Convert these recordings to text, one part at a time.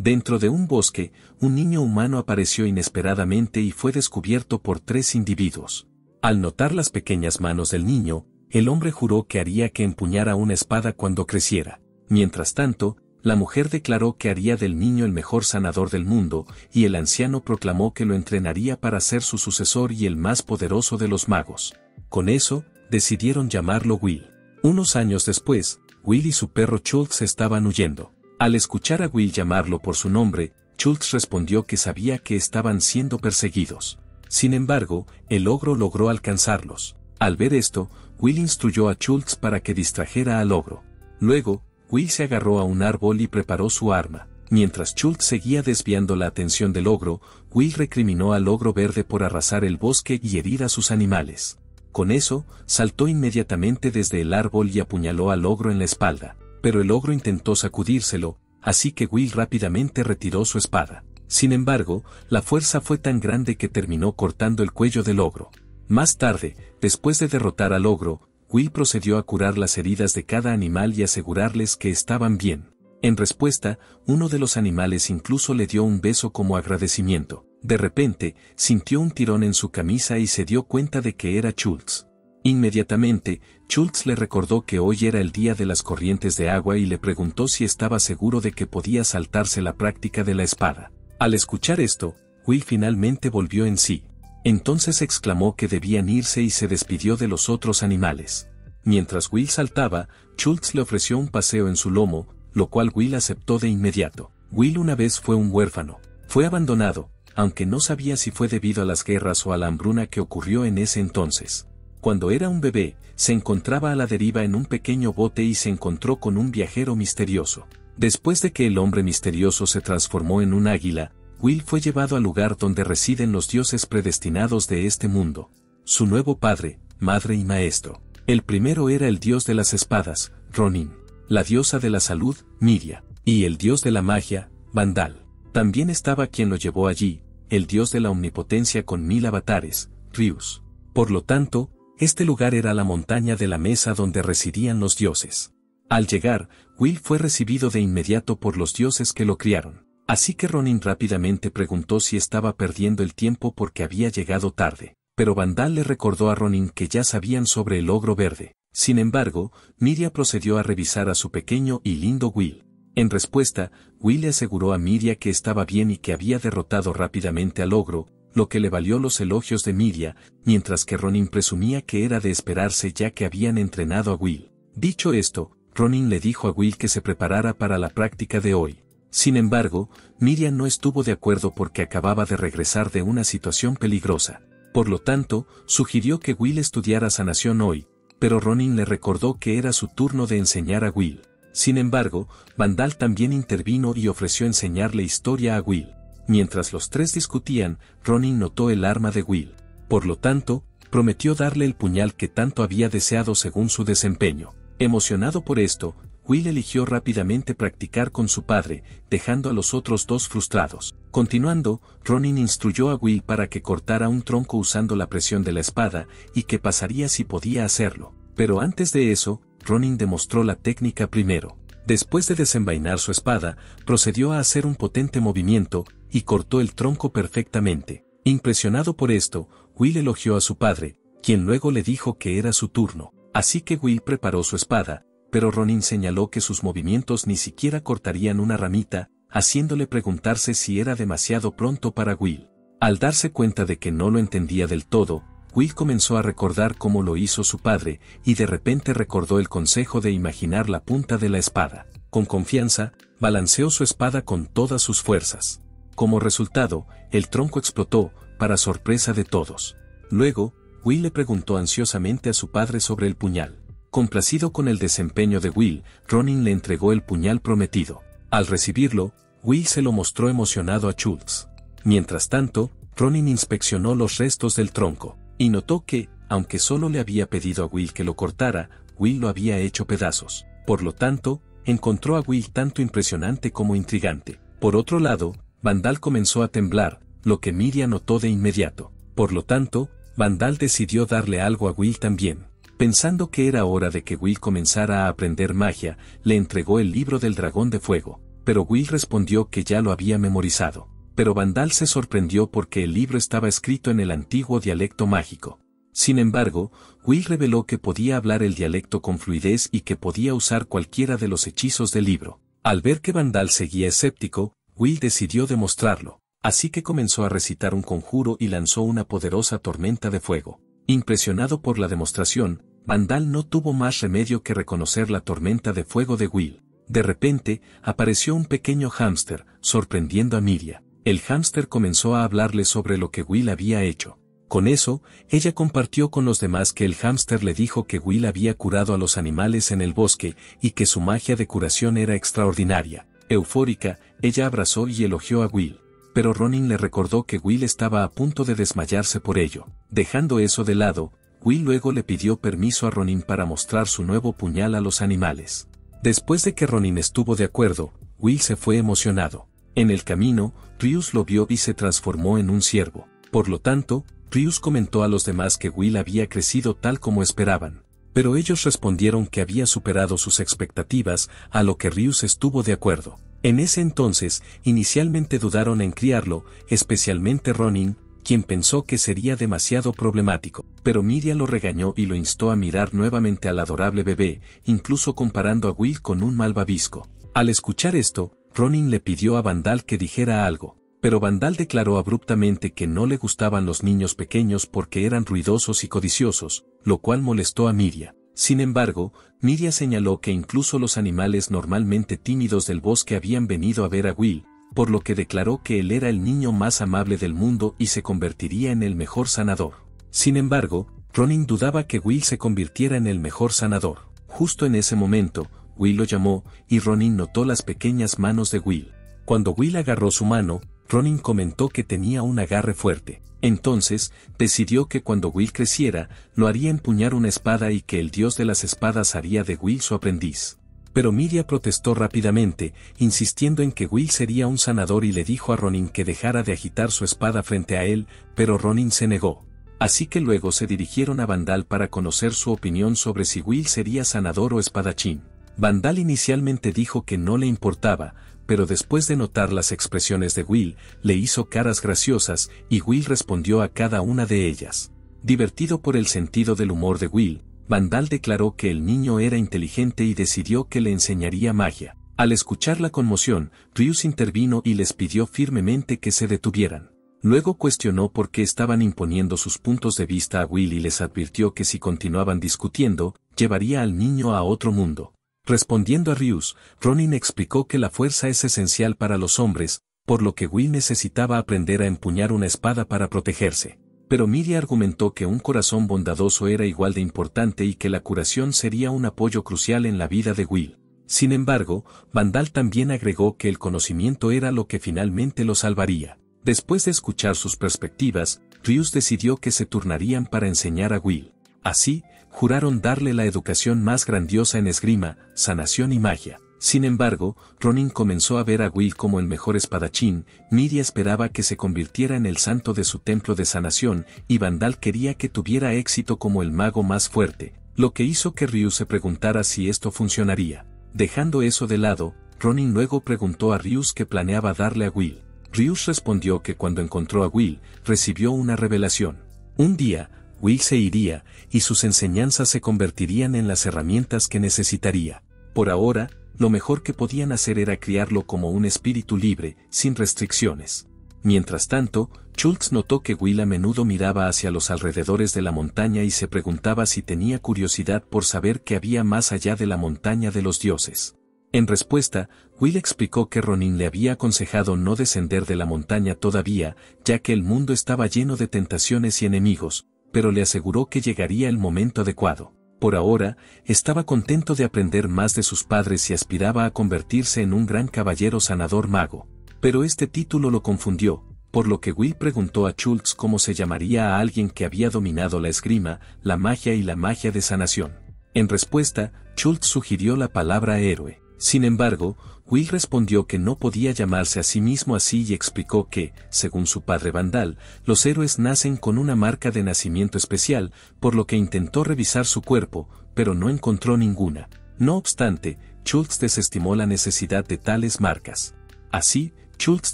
Dentro de un bosque, un niño humano apareció inesperadamente y fue descubierto por 3 individuos. Al notar las pequeñas manos del niño, el hombre juró que haría que empuñara una espada cuando creciera. Mientras tanto, la mujer declaró que haría del niño el mejor sanador del mundo, y el anciano proclamó que lo entrenaría para ser su sucesor y el más poderoso de los magos. Con eso, decidieron llamarlo Will. Unos años después, Will y su perro Schultz estaban huyendo. Al escuchar a Will llamarlo por su nombre, Schultz respondió que sabía que estaban siendo perseguidos. Sin embargo, el ogro logró alcanzarlos. Al ver esto, Will instruyó a Schultz para que distrajera al ogro. Luego, Will se agarró a un árbol y preparó su arma. Mientras Schultz seguía desviando la atención del ogro, Will recriminó al ogro verde por arrasar el bosque y herir a sus animales. Con eso, saltó inmediatamente desde el árbol y apuñaló al ogro en la espalda, pero el ogro intentó sacudírselo, así que Will rápidamente retiró su espada. Sin embargo, la fuerza fue tan grande que terminó cortando el cuello del ogro. Más tarde, después de derrotar al ogro, Will procedió a curar las heridas de cada animal y asegurarles que estaban bien. En respuesta, uno de los animales incluso le dio un beso como agradecimiento. De repente, sintió un tirón en su camisa y se dio cuenta de que era Schultz. Inmediatamente, Schultz le recordó que hoy era el día de las corrientes de agua y le preguntó si estaba seguro de que podía saltarse la práctica de la espada. Al escuchar esto, Will finalmente volvió en sí. Entonces exclamó que debían irse y se despidió de los otros animales. Mientras Will saltaba, Schultz le ofreció un paseo en su lomo, lo cual Will aceptó de inmediato. Will una vez fue un huérfano. Fue abandonado, aunque no sabía si fue debido a las guerras o a la hambruna que ocurrió en ese entonces. Cuando era un bebé, se encontraba a la deriva en un pequeño bote y se encontró con un viajero misterioso. Después de que el hombre misterioso se transformó en un águila, Will fue llevado al lugar donde residen los dioses predestinados de este mundo. Su nuevo padre, madre y maestro. El primero era el dios de las espadas, Ronin, la diosa de la salud, Miria, y el dios de la magia, Vandal. También estaba quien lo llevó allí, el dios de la omnipotencia con 1000 avatares, Rius. Por lo tanto, este lugar era la montaña de la mesa donde residían los dioses. Al llegar, Will fue recibido de inmediato por los dioses que lo criaron. Así que Ronin rápidamente preguntó si estaba perdiendo el tiempo porque había llegado tarde. Pero Vandal le recordó a Ronin que ya sabían sobre el ogro verde. Sin embargo, Miria procedió a revisar a su pequeño y lindo Will. En respuesta, Will le aseguró a Miria que estaba bien y que había derrotado rápidamente al ogro, lo que le valió los elogios de Miria, mientras que Ronin presumía que era de esperarse ya que habían entrenado a Will. Dicho esto, Ronin le dijo a Will que se preparara para la práctica de hoy. Sin embargo, Miria no estuvo de acuerdo porque acababa de regresar de una situación peligrosa. Por lo tanto, sugirió que Will estudiara sanación hoy, pero Ronin le recordó que era su turno de enseñar a Will. Sin embargo, Vandal también intervino y ofreció enseñarle historia a Will. Mientras los tres discutían, Ronin notó el arma de Will. Por lo tanto, prometió darle el puñal que tanto había deseado según su desempeño. Emocionado por esto, Will eligió rápidamente practicar con su padre, dejando a los otros dos frustrados. Continuando, Ronin instruyó a Will para que cortara un tronco usando la presión de la espada, y que pasaría si podía hacerlo. Pero antes de eso, Ronin demostró la técnica primero. Después de desenvainar su espada, procedió a hacer un potente movimiento, y cortó el tronco perfectamente. Impresionado por esto, Will elogió a su padre, quien luego le dijo que era su turno. Así que Will preparó su espada, pero Ronin señaló que sus movimientos ni siquiera cortarían una ramita, haciéndole preguntarse si era demasiado pronto para Will. Al darse cuenta de que no lo entendía del todo, Will comenzó a recordar cómo lo hizo su padre, y de repente recordó el consejo de imaginar la punta de la espada. Con confianza, balanceó su espada con todas sus fuerzas. Como resultado, el tronco explotó, para sorpresa de todos. Luego, Will le preguntó ansiosamente a su padre sobre el puñal. Complacido con el desempeño de Will, Ronin le entregó el puñal prometido. Al recibirlo, Will se lo mostró emocionado a Schultz. Mientras tanto, Ronin inspeccionó los restos del tronco, y notó que, aunque solo le había pedido a Will que lo cortara, Will lo había hecho pedazos. Por lo tanto, encontró a Will tanto impresionante como intrigante. Por otro lado, Vandal comenzó a temblar, lo que Miria notó de inmediato. Por lo tanto, Vandal decidió darle algo a Will también. Pensando que era hora de que Will comenzara a aprender magia, le entregó el libro del dragón de fuego. pero Will respondió que ya lo había memorizado. Pero Vandal se sorprendió porque el libro estaba escrito en el antiguo dialecto mágico. Sin embargo, Will reveló que podía hablar el dialecto con fluidez y que podía usar cualquiera de los hechizos del libro. Al ver que Vandal seguía escéptico, Will decidió demostrarlo, así que comenzó a recitar un conjuro y lanzó una poderosa tormenta de fuego. Impresionado por la demostración, Vandal no tuvo más remedio que reconocer la tormenta de fuego de Will. De repente, apareció un pequeño hámster, sorprendiendo a Miria. El hámster comenzó a hablarle sobre lo que Will había hecho. Con eso, ella compartió con los demás que el hámster le dijo que Will había curado a los animales en el bosque y que su magia de curación era extraordinaria. Eufórica, ella abrazó y elogió a Will. Pero Ronin le recordó que Will estaba a punto de desmayarse por ello. Dejando eso de lado, Will luego le pidió permiso a Ronin para mostrar su nuevo puñal a los animales. Después de que Ronin estuvo de acuerdo, Will se fue emocionado. En el camino, Ryus lo vio y se transformó en un ciervo. Por lo tanto, Ryus comentó a los demás que Will había crecido tal como esperaban. Pero ellos respondieron que había superado sus expectativas, a lo que Ryus estuvo de acuerdo. En ese entonces, inicialmente dudaron en criarlo, especialmente Ronin, quien pensó que sería demasiado problemático. Pero Miria lo regañó y lo instó a mirar nuevamente al adorable bebé, incluso comparando a Will con un malvavisco. Al escuchar esto, Ronin le pidió a Vandal que dijera algo, pero Vandal declaró abruptamente que no le gustaban los niños pequeños porque eran ruidosos y codiciosos, lo cual molestó a Miria. Sin embargo, Miria señaló que incluso los animales normalmente tímidos del bosque habían venido a ver a Will, por lo que declaró que él era el niño más amable del mundo y se convertiría en el mejor sanador. Sin embargo, Ronin dudaba que Will se convirtiera en el mejor sanador. Justo en ese momento, Will lo llamó, y Ronin notó las pequeñas manos de Will. Cuando Will agarró su mano, Ronin comentó que tenía un agarre fuerte. Entonces, decidió que cuando Will creciera, lo haría empuñar una espada y que el dios de las espadas haría de Will su aprendiz. Pero Miria protestó rápidamente, insistiendo en que Will sería un sanador y le dijo a Ronin que dejara de agitar su espada frente a él, pero Ronin se negó. Así que luego se dirigieron a Vandal para conocer su opinión sobre si Will sería sanador o espadachín. Vandal inicialmente dijo que no le importaba, pero después de notar las expresiones de Will, le hizo caras graciosas y Will respondió a cada una de ellas. Divertido por el sentido del humor de Will, Vandal declaró que el niño era inteligente y decidió que le enseñaría magia. Al escuchar la conmoción, Ryus intervino y les pidió firmemente que se detuvieran. Luego cuestionó por qué estaban imponiendo sus puntos de vista a Will y les advirtió que si continuaban discutiendo, llevaría al niño a otro mundo. Respondiendo a Ryus, Ronin explicó que la fuerza es esencial para los hombres, por lo que Will necesitaba aprender a empuñar una espada para protegerse. Pero Miria argumentó que un corazón bondadoso era igual de importante y que la curación sería un apoyo crucial en la vida de Will. Sin embargo, Vandal también agregó que el conocimiento era lo que finalmente lo salvaría. Después de escuchar sus perspectivas, Ryus decidió que se turnarían para enseñar a Will. Así, juraron darle la educación más grandiosa en esgrima, sanación y magia. Sin embargo, Ronin comenzó a ver a Will como el mejor espadachín, Miria esperaba que se convirtiera en el santo de su templo de sanación, y Vandal quería que tuviera éxito como el mago más fuerte, lo que hizo que Ryus se preguntara si esto funcionaría. Dejando eso de lado, Ronin luego preguntó a Ryus qué planeaba darle a Will. Ryus respondió que cuando encontró a Will, recibió una revelación. Un día, Will se iría, y sus enseñanzas se convertirían en las herramientas que necesitaría. Por ahora, lo mejor que podían hacer era criarlo como un espíritu libre, sin restricciones. Mientras tanto, Schultz notó que Will a menudo miraba hacia los alrededores de la montaña y se preguntaba si tenía curiosidad por saber qué había más allá de la montaña de los dioses. En respuesta, Will explicó que Ronin le había aconsejado no descender de la montaña todavía, ya que el mundo estaba lleno de tentaciones y enemigos, pero le aseguró que llegaría el momento adecuado. Por ahora, estaba contento de aprender más de sus padres y aspiraba a convertirse en un gran caballero sanador mago. Pero este título lo confundió, por lo que Will preguntó a Schultz cómo se llamaría a alguien que había dominado la esgrima, la magia y la magia de sanación. En respuesta, Schultz sugirió la palabra héroe. Sin embargo, Will respondió que no podía llamarse a sí mismo así y explicó que, según su padre Vandal, los héroes nacen con una marca de nacimiento especial, por lo que intentó revisar su cuerpo, pero no encontró ninguna. No obstante, Schultz desestimó la necesidad de tales marcas. Así, Schultz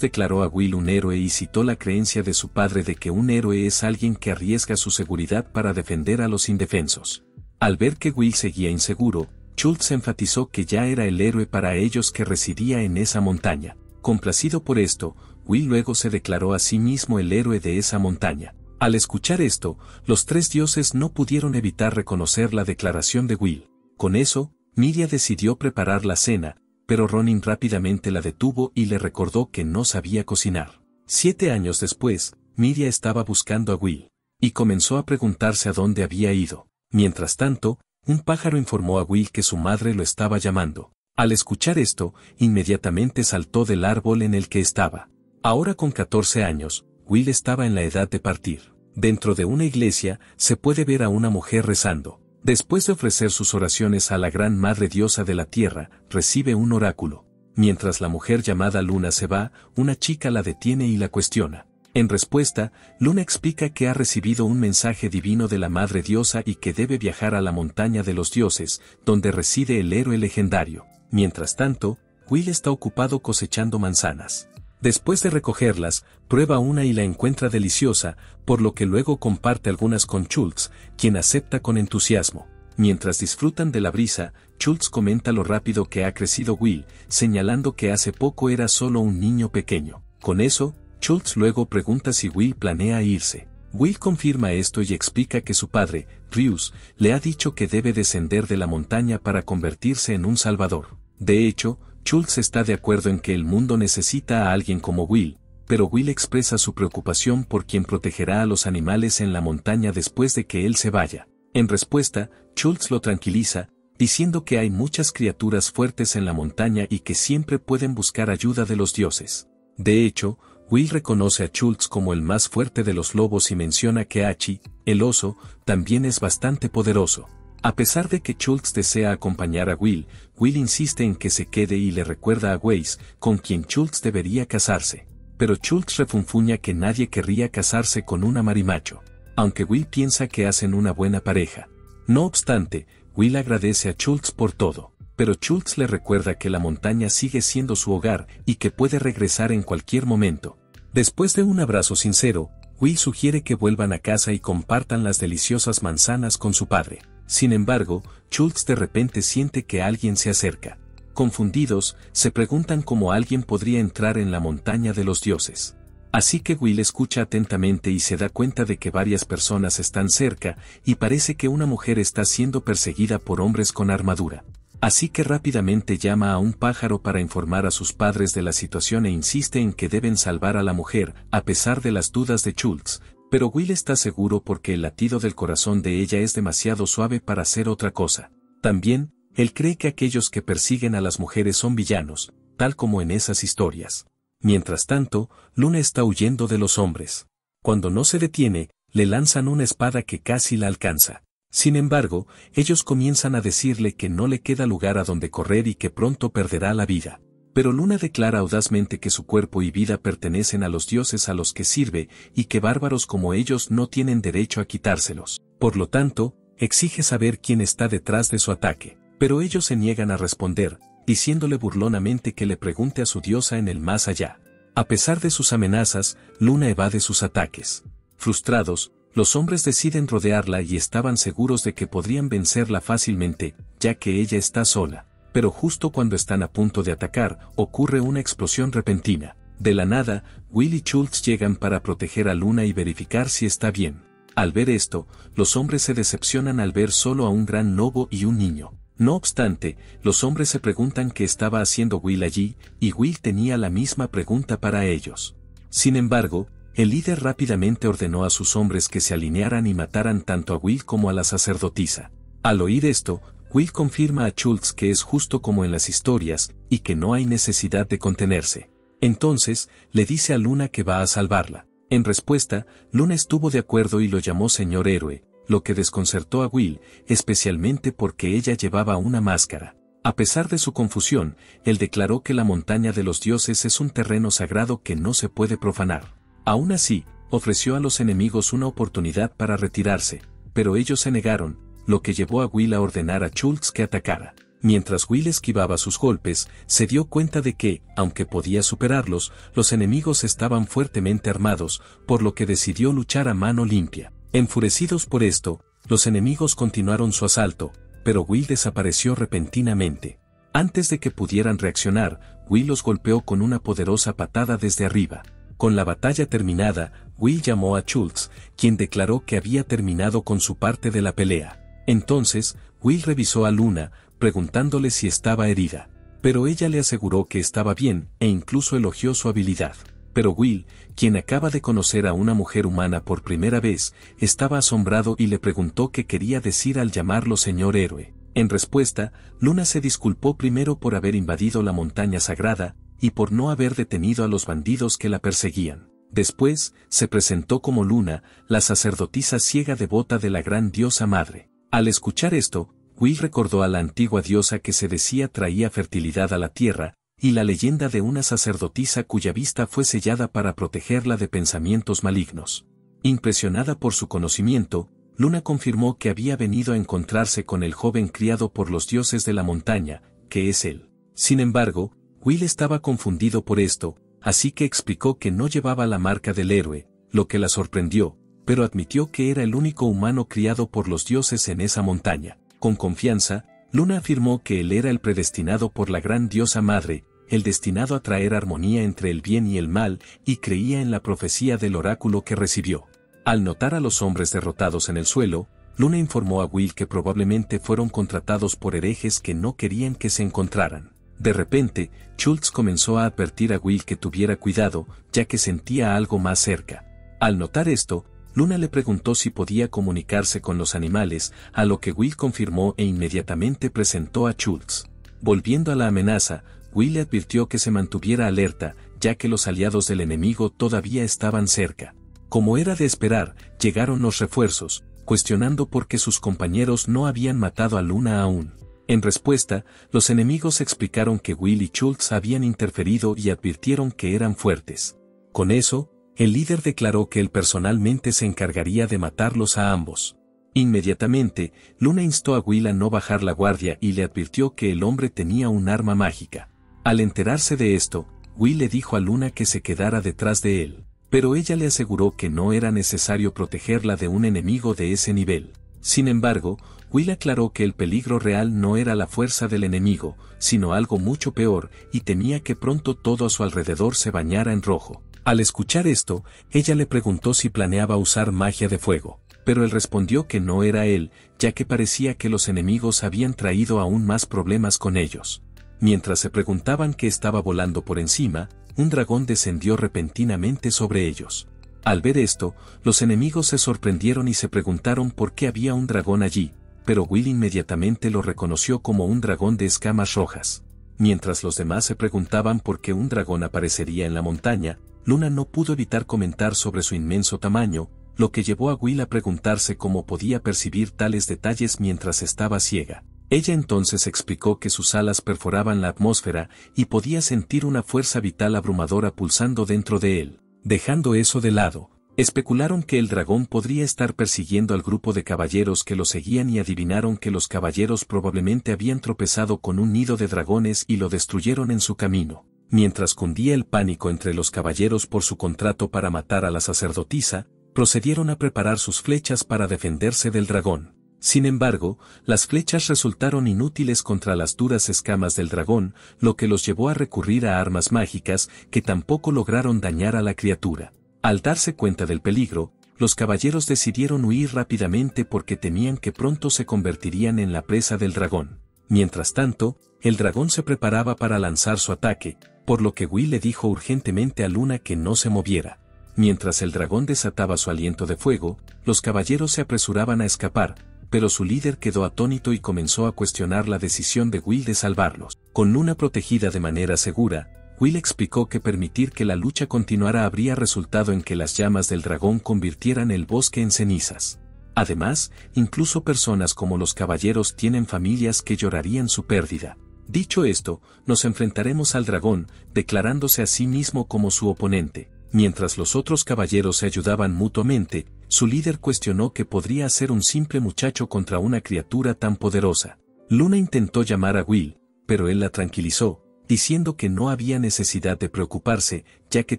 declaró a Will un héroe y citó la creencia de su padre de que un héroe es alguien que arriesga su seguridad para defender a los indefensos. Al ver que Will seguía inseguro, Schultz enfatizó que ya era el héroe para ellos que residía en esa montaña. Complacido por esto, Will luego se declaró a sí mismo el héroe de esa montaña. Al escuchar esto, los tres dioses no pudieron evitar reconocer la declaración de Will. Con eso, Miria decidió preparar la cena, pero Ronin rápidamente la detuvo y le recordó que no sabía cocinar. 7 años después, Miria estaba buscando a Will, y comenzó a preguntarse a dónde había ido. Mientras tanto, un pájaro informó a Will que su madre lo estaba llamando. Al escuchar esto, inmediatamente saltó del árbol en el que estaba. Ahora con 14 años, Will estaba en la edad de partir. Dentro de una iglesia, se puede ver a una mujer rezando. Después de ofrecer sus oraciones a la gran madre diosa de la tierra, recibe un oráculo. Mientras la mujer llamada Luna se va, una chica la detiene y la cuestiona. En respuesta, Luna explica que ha recibido un mensaje divino de la madre diosa y que debe viajar a la montaña de los dioses, donde reside el héroe legendario. Mientras tanto, Will está ocupado cosechando manzanas. Después de recogerlas, prueba una y la encuentra deliciosa, por lo que luego comparte algunas con Schultz, quien acepta con entusiasmo. Mientras disfrutan de la brisa, Schultz comenta lo rápido que ha crecido Will, señalando que hace poco era solo un niño pequeño. Con eso, Schultz luego pregunta si Will planea irse. Will confirma esto y explica que su padre, Rius, le ha dicho que debe descender de la montaña para convertirse en un salvador. De hecho, Schultz está de acuerdo en que el mundo necesita a alguien como Will, pero Will expresa su preocupación por quien protegerá a los animales en la montaña después de que él se vaya. En respuesta, Schultz lo tranquiliza, diciendo que hay muchas criaturas fuertes en la montaña y que siempre pueden buscar ayuda de los dioses. De hecho, Will reconoce a Schultz como el más fuerte de los lobos y menciona que Hachi, el oso, también es bastante poderoso. A pesar de que Schultz desea acompañar a Will, Will insiste en que se quede y le recuerda a Weiss, con quien Schultz debería casarse. Pero Schultz refunfuña que nadie querría casarse con una marimacho, aunque Will piensa que hacen una buena pareja. No obstante, Will agradece a Schultz por todo, pero Schultz le recuerda que la montaña sigue siendo su hogar y que puede regresar en cualquier momento. Después de un abrazo sincero, Will sugiere que vuelvan a casa y compartan las deliciosas manzanas con su padre. Sin embargo, Schultz de repente siente que alguien se acerca. Confundidos, se preguntan cómo alguien podría entrar en la montaña de los dioses. Así que Will escucha atentamente y se da cuenta de que varias personas están cerca, y parece que una mujer está siendo perseguida por hombres con armadura. Así que rápidamente llama a un pájaro para informar a sus padres de la situación e insiste en que deben salvar a la mujer, a pesar de las dudas de Schultz. Pero Will está seguro porque el latido del corazón de ella es demasiado suave para hacer otra cosa. También, él cree que aquellos que persiguen a las mujeres son villanos, tal como en esas historias. Mientras tanto, Luna está huyendo de los hombres. Cuando no se detiene, le lanzan una espada que casi la alcanza. Sin embargo, ellos comienzan a decirle que no le queda lugar a donde correr y que pronto perderá la vida. Pero Luna declara audazmente que su cuerpo y vida pertenecen a los dioses a los que sirve y que bárbaros como ellos no tienen derecho a quitárselos. Por lo tanto, exige saber quién está detrás de su ataque. Pero ellos se niegan a responder, diciéndole burlonamente que le pregunte a su diosa en el más allá. A pesar de sus amenazas, Luna evade sus ataques. Frustrados, los hombres deciden rodearla y estaban seguros de que podrían vencerla fácilmente, ya que ella está sola. Pero justo cuando están a punto de atacar, ocurre una explosión repentina. De la nada, Will y Schultz llegan para proteger a Luna y verificar si está bien. Al ver esto, los hombres se decepcionan al ver solo a un gran lobo y un niño. No obstante, los hombres se preguntan qué estaba haciendo Will allí, y Will tenía la misma pregunta para ellos. Sin embargo, el líder rápidamente ordenó a sus hombres que se alinearan y mataran tanto a Will como a la sacerdotisa. Al oír esto, Will confirma a Schultz que es justo como en las historias, y que no hay necesidad de contenerse. Entonces, le dice a Luna que va a salvarla. En respuesta, Luna estuvo de acuerdo y lo llamó señor héroe, lo que desconcertó a Will, especialmente porque ella llevaba una máscara. A pesar de su confusión, él declaró que la montaña de los dioses es un terreno sagrado que no se puede profanar. Aún así, ofreció a los enemigos una oportunidad para retirarse, pero ellos se negaron, lo que llevó a Will a ordenar a Schultz que atacara. Mientras Will esquivaba sus golpes, se dio cuenta de que, aunque podía superarlos, los enemigos estaban fuertemente armados, por lo que decidió luchar a mano limpia. Enfurecidos por esto, los enemigos continuaron su asalto, pero Will desapareció repentinamente. Antes de que pudieran reaccionar, Will los golpeó con una poderosa patada desde arriba. Con la batalla terminada, Will llamó a Schultz, quien declaró que había terminado con su parte de la pelea. Entonces, Will revisó a Luna, preguntándole si estaba herida. Pero ella le aseguró que estaba bien, e incluso elogió su habilidad. Pero Will, quien acaba de conocer a una mujer humana por primera vez, estaba asombrado y le preguntó qué quería decir al llamarlo señor héroe. En respuesta, Luna se disculpó primero por haber invadido la montaña sagrada, y por no haber detenido a los bandidos que la perseguían. Después, se presentó como Luna, la sacerdotisa ciega devota de la gran diosa madre. Al escuchar esto, Will recordó a la antigua diosa que se decía traía fertilidad a la tierra, y la leyenda de una sacerdotisa cuya vista fue sellada para protegerla de pensamientos malignos. Impresionada por su conocimiento, Luna confirmó que había venido a encontrarse con el joven criado por los dioses de la montaña, que es él. Sin embargo, Will estaba confundido por esto, así que explicó que no llevaba la marca del héroe, lo que la sorprendió, pero admitió que era el único humano criado por los dioses en esa montaña. Con confianza, Luna afirmó que él era el predestinado por la gran diosa madre, el destinado a traer armonía entre el bien y el mal, y creía en la profecía del oráculo que recibió. Al notar a los hombres derrotados en el suelo, Luna informó a Will que probablemente fueron contratados por herejes que no querían que se encontraran. De repente, Schultz comenzó a advertir a Will que tuviera cuidado, ya que sentía algo más cerca. Al notar esto, Luna le preguntó si podía comunicarse con los animales, a lo que Will confirmó e inmediatamente presentó a Schultz. Volviendo a la amenaza, Will le advirtió que se mantuviera alerta, ya que los aliados del enemigo todavía estaban cerca. Como era de esperar, llegaron los refuerzos, cuestionando por qué sus compañeros no habían matado a Luna aún. En respuesta, los enemigos explicaron que Will y Schultz habían interferido y advirtieron que eran fuertes. Con eso, el líder declaró que él personalmente se encargaría de matarlos a ambos. Inmediatamente, Luna instó a Will a no bajar la guardia y le advirtió que el hombre tenía un arma mágica. Al enterarse de esto, Will le dijo a Luna que se quedara detrás de él, pero ella le aseguró que no era necesario protegerla de un enemigo de ese nivel. Sin embargo, Will aclaró que el peligro real no era la fuerza del enemigo, sino algo mucho peor, y temía que pronto todo a su alrededor se bañara en rojo. Al escuchar esto, ella le preguntó si planeaba usar magia de fuego, pero él respondió que no era él, ya que parecía que los enemigos habían traído aún más problemas con ellos. Mientras se preguntaban qué estaba volando por encima, un dragón descendió repentinamente sobre ellos. Al ver esto, los enemigos se sorprendieron y se preguntaron por qué había un dragón allí, pero Will inmediatamente lo reconoció como un dragón de escamas rojas. Mientras los demás se preguntaban por qué un dragón aparecería en la montaña, Luna no pudo evitar comentar sobre su inmenso tamaño, lo que llevó a Will a preguntarse cómo podía percibir tales detalles mientras estaba ciega. Ella entonces explicó que sus alas perforaban la atmósfera y podía sentir una fuerza vital abrumadora pulsando dentro de él. Dejando eso de lado, especularon que el dragón podría estar persiguiendo al grupo de caballeros que lo seguían y adivinaron que los caballeros probablemente habían tropezado con un nido de dragones y lo destruyeron en su camino. Mientras cundía el pánico entre los caballeros por su contrato para matar a la sacerdotisa, procedieron a preparar sus flechas para defenderse del dragón. Sin embargo, las flechas resultaron inútiles contra las duras escamas del dragón, lo que los llevó a recurrir a armas mágicas que tampoco lograron dañar a la criatura. Al darse cuenta del peligro, los caballeros decidieron huir rápidamente porque temían que pronto se convertirían en la presa del dragón. Mientras tanto, el dragón se preparaba para lanzar su ataque, por lo que Will le dijo urgentemente a Luna que no se moviera. Mientras el dragón desataba su aliento de fuego, los caballeros se apresuraban a escapar, pero su líder quedó atónito y comenzó a cuestionar la decisión de Will de salvarlos. Con Luna protegida de manera segura, Will explicó que permitir que la lucha continuara habría resultado en que las llamas del dragón convirtieran el bosque en cenizas. Además, incluso personas como los caballeros tienen familias que llorarían su pérdida. Dicho esto, nos enfrentaremos al dragón, declarándose a sí mismo como su oponente. Mientras los otros caballeros se ayudaban mutuamente, su líder cuestionó que podría ser un simple muchacho contra una criatura tan poderosa. Luna intentó llamar a Will, pero él la tranquilizó, diciendo que no había necesidad de preocuparse, ya que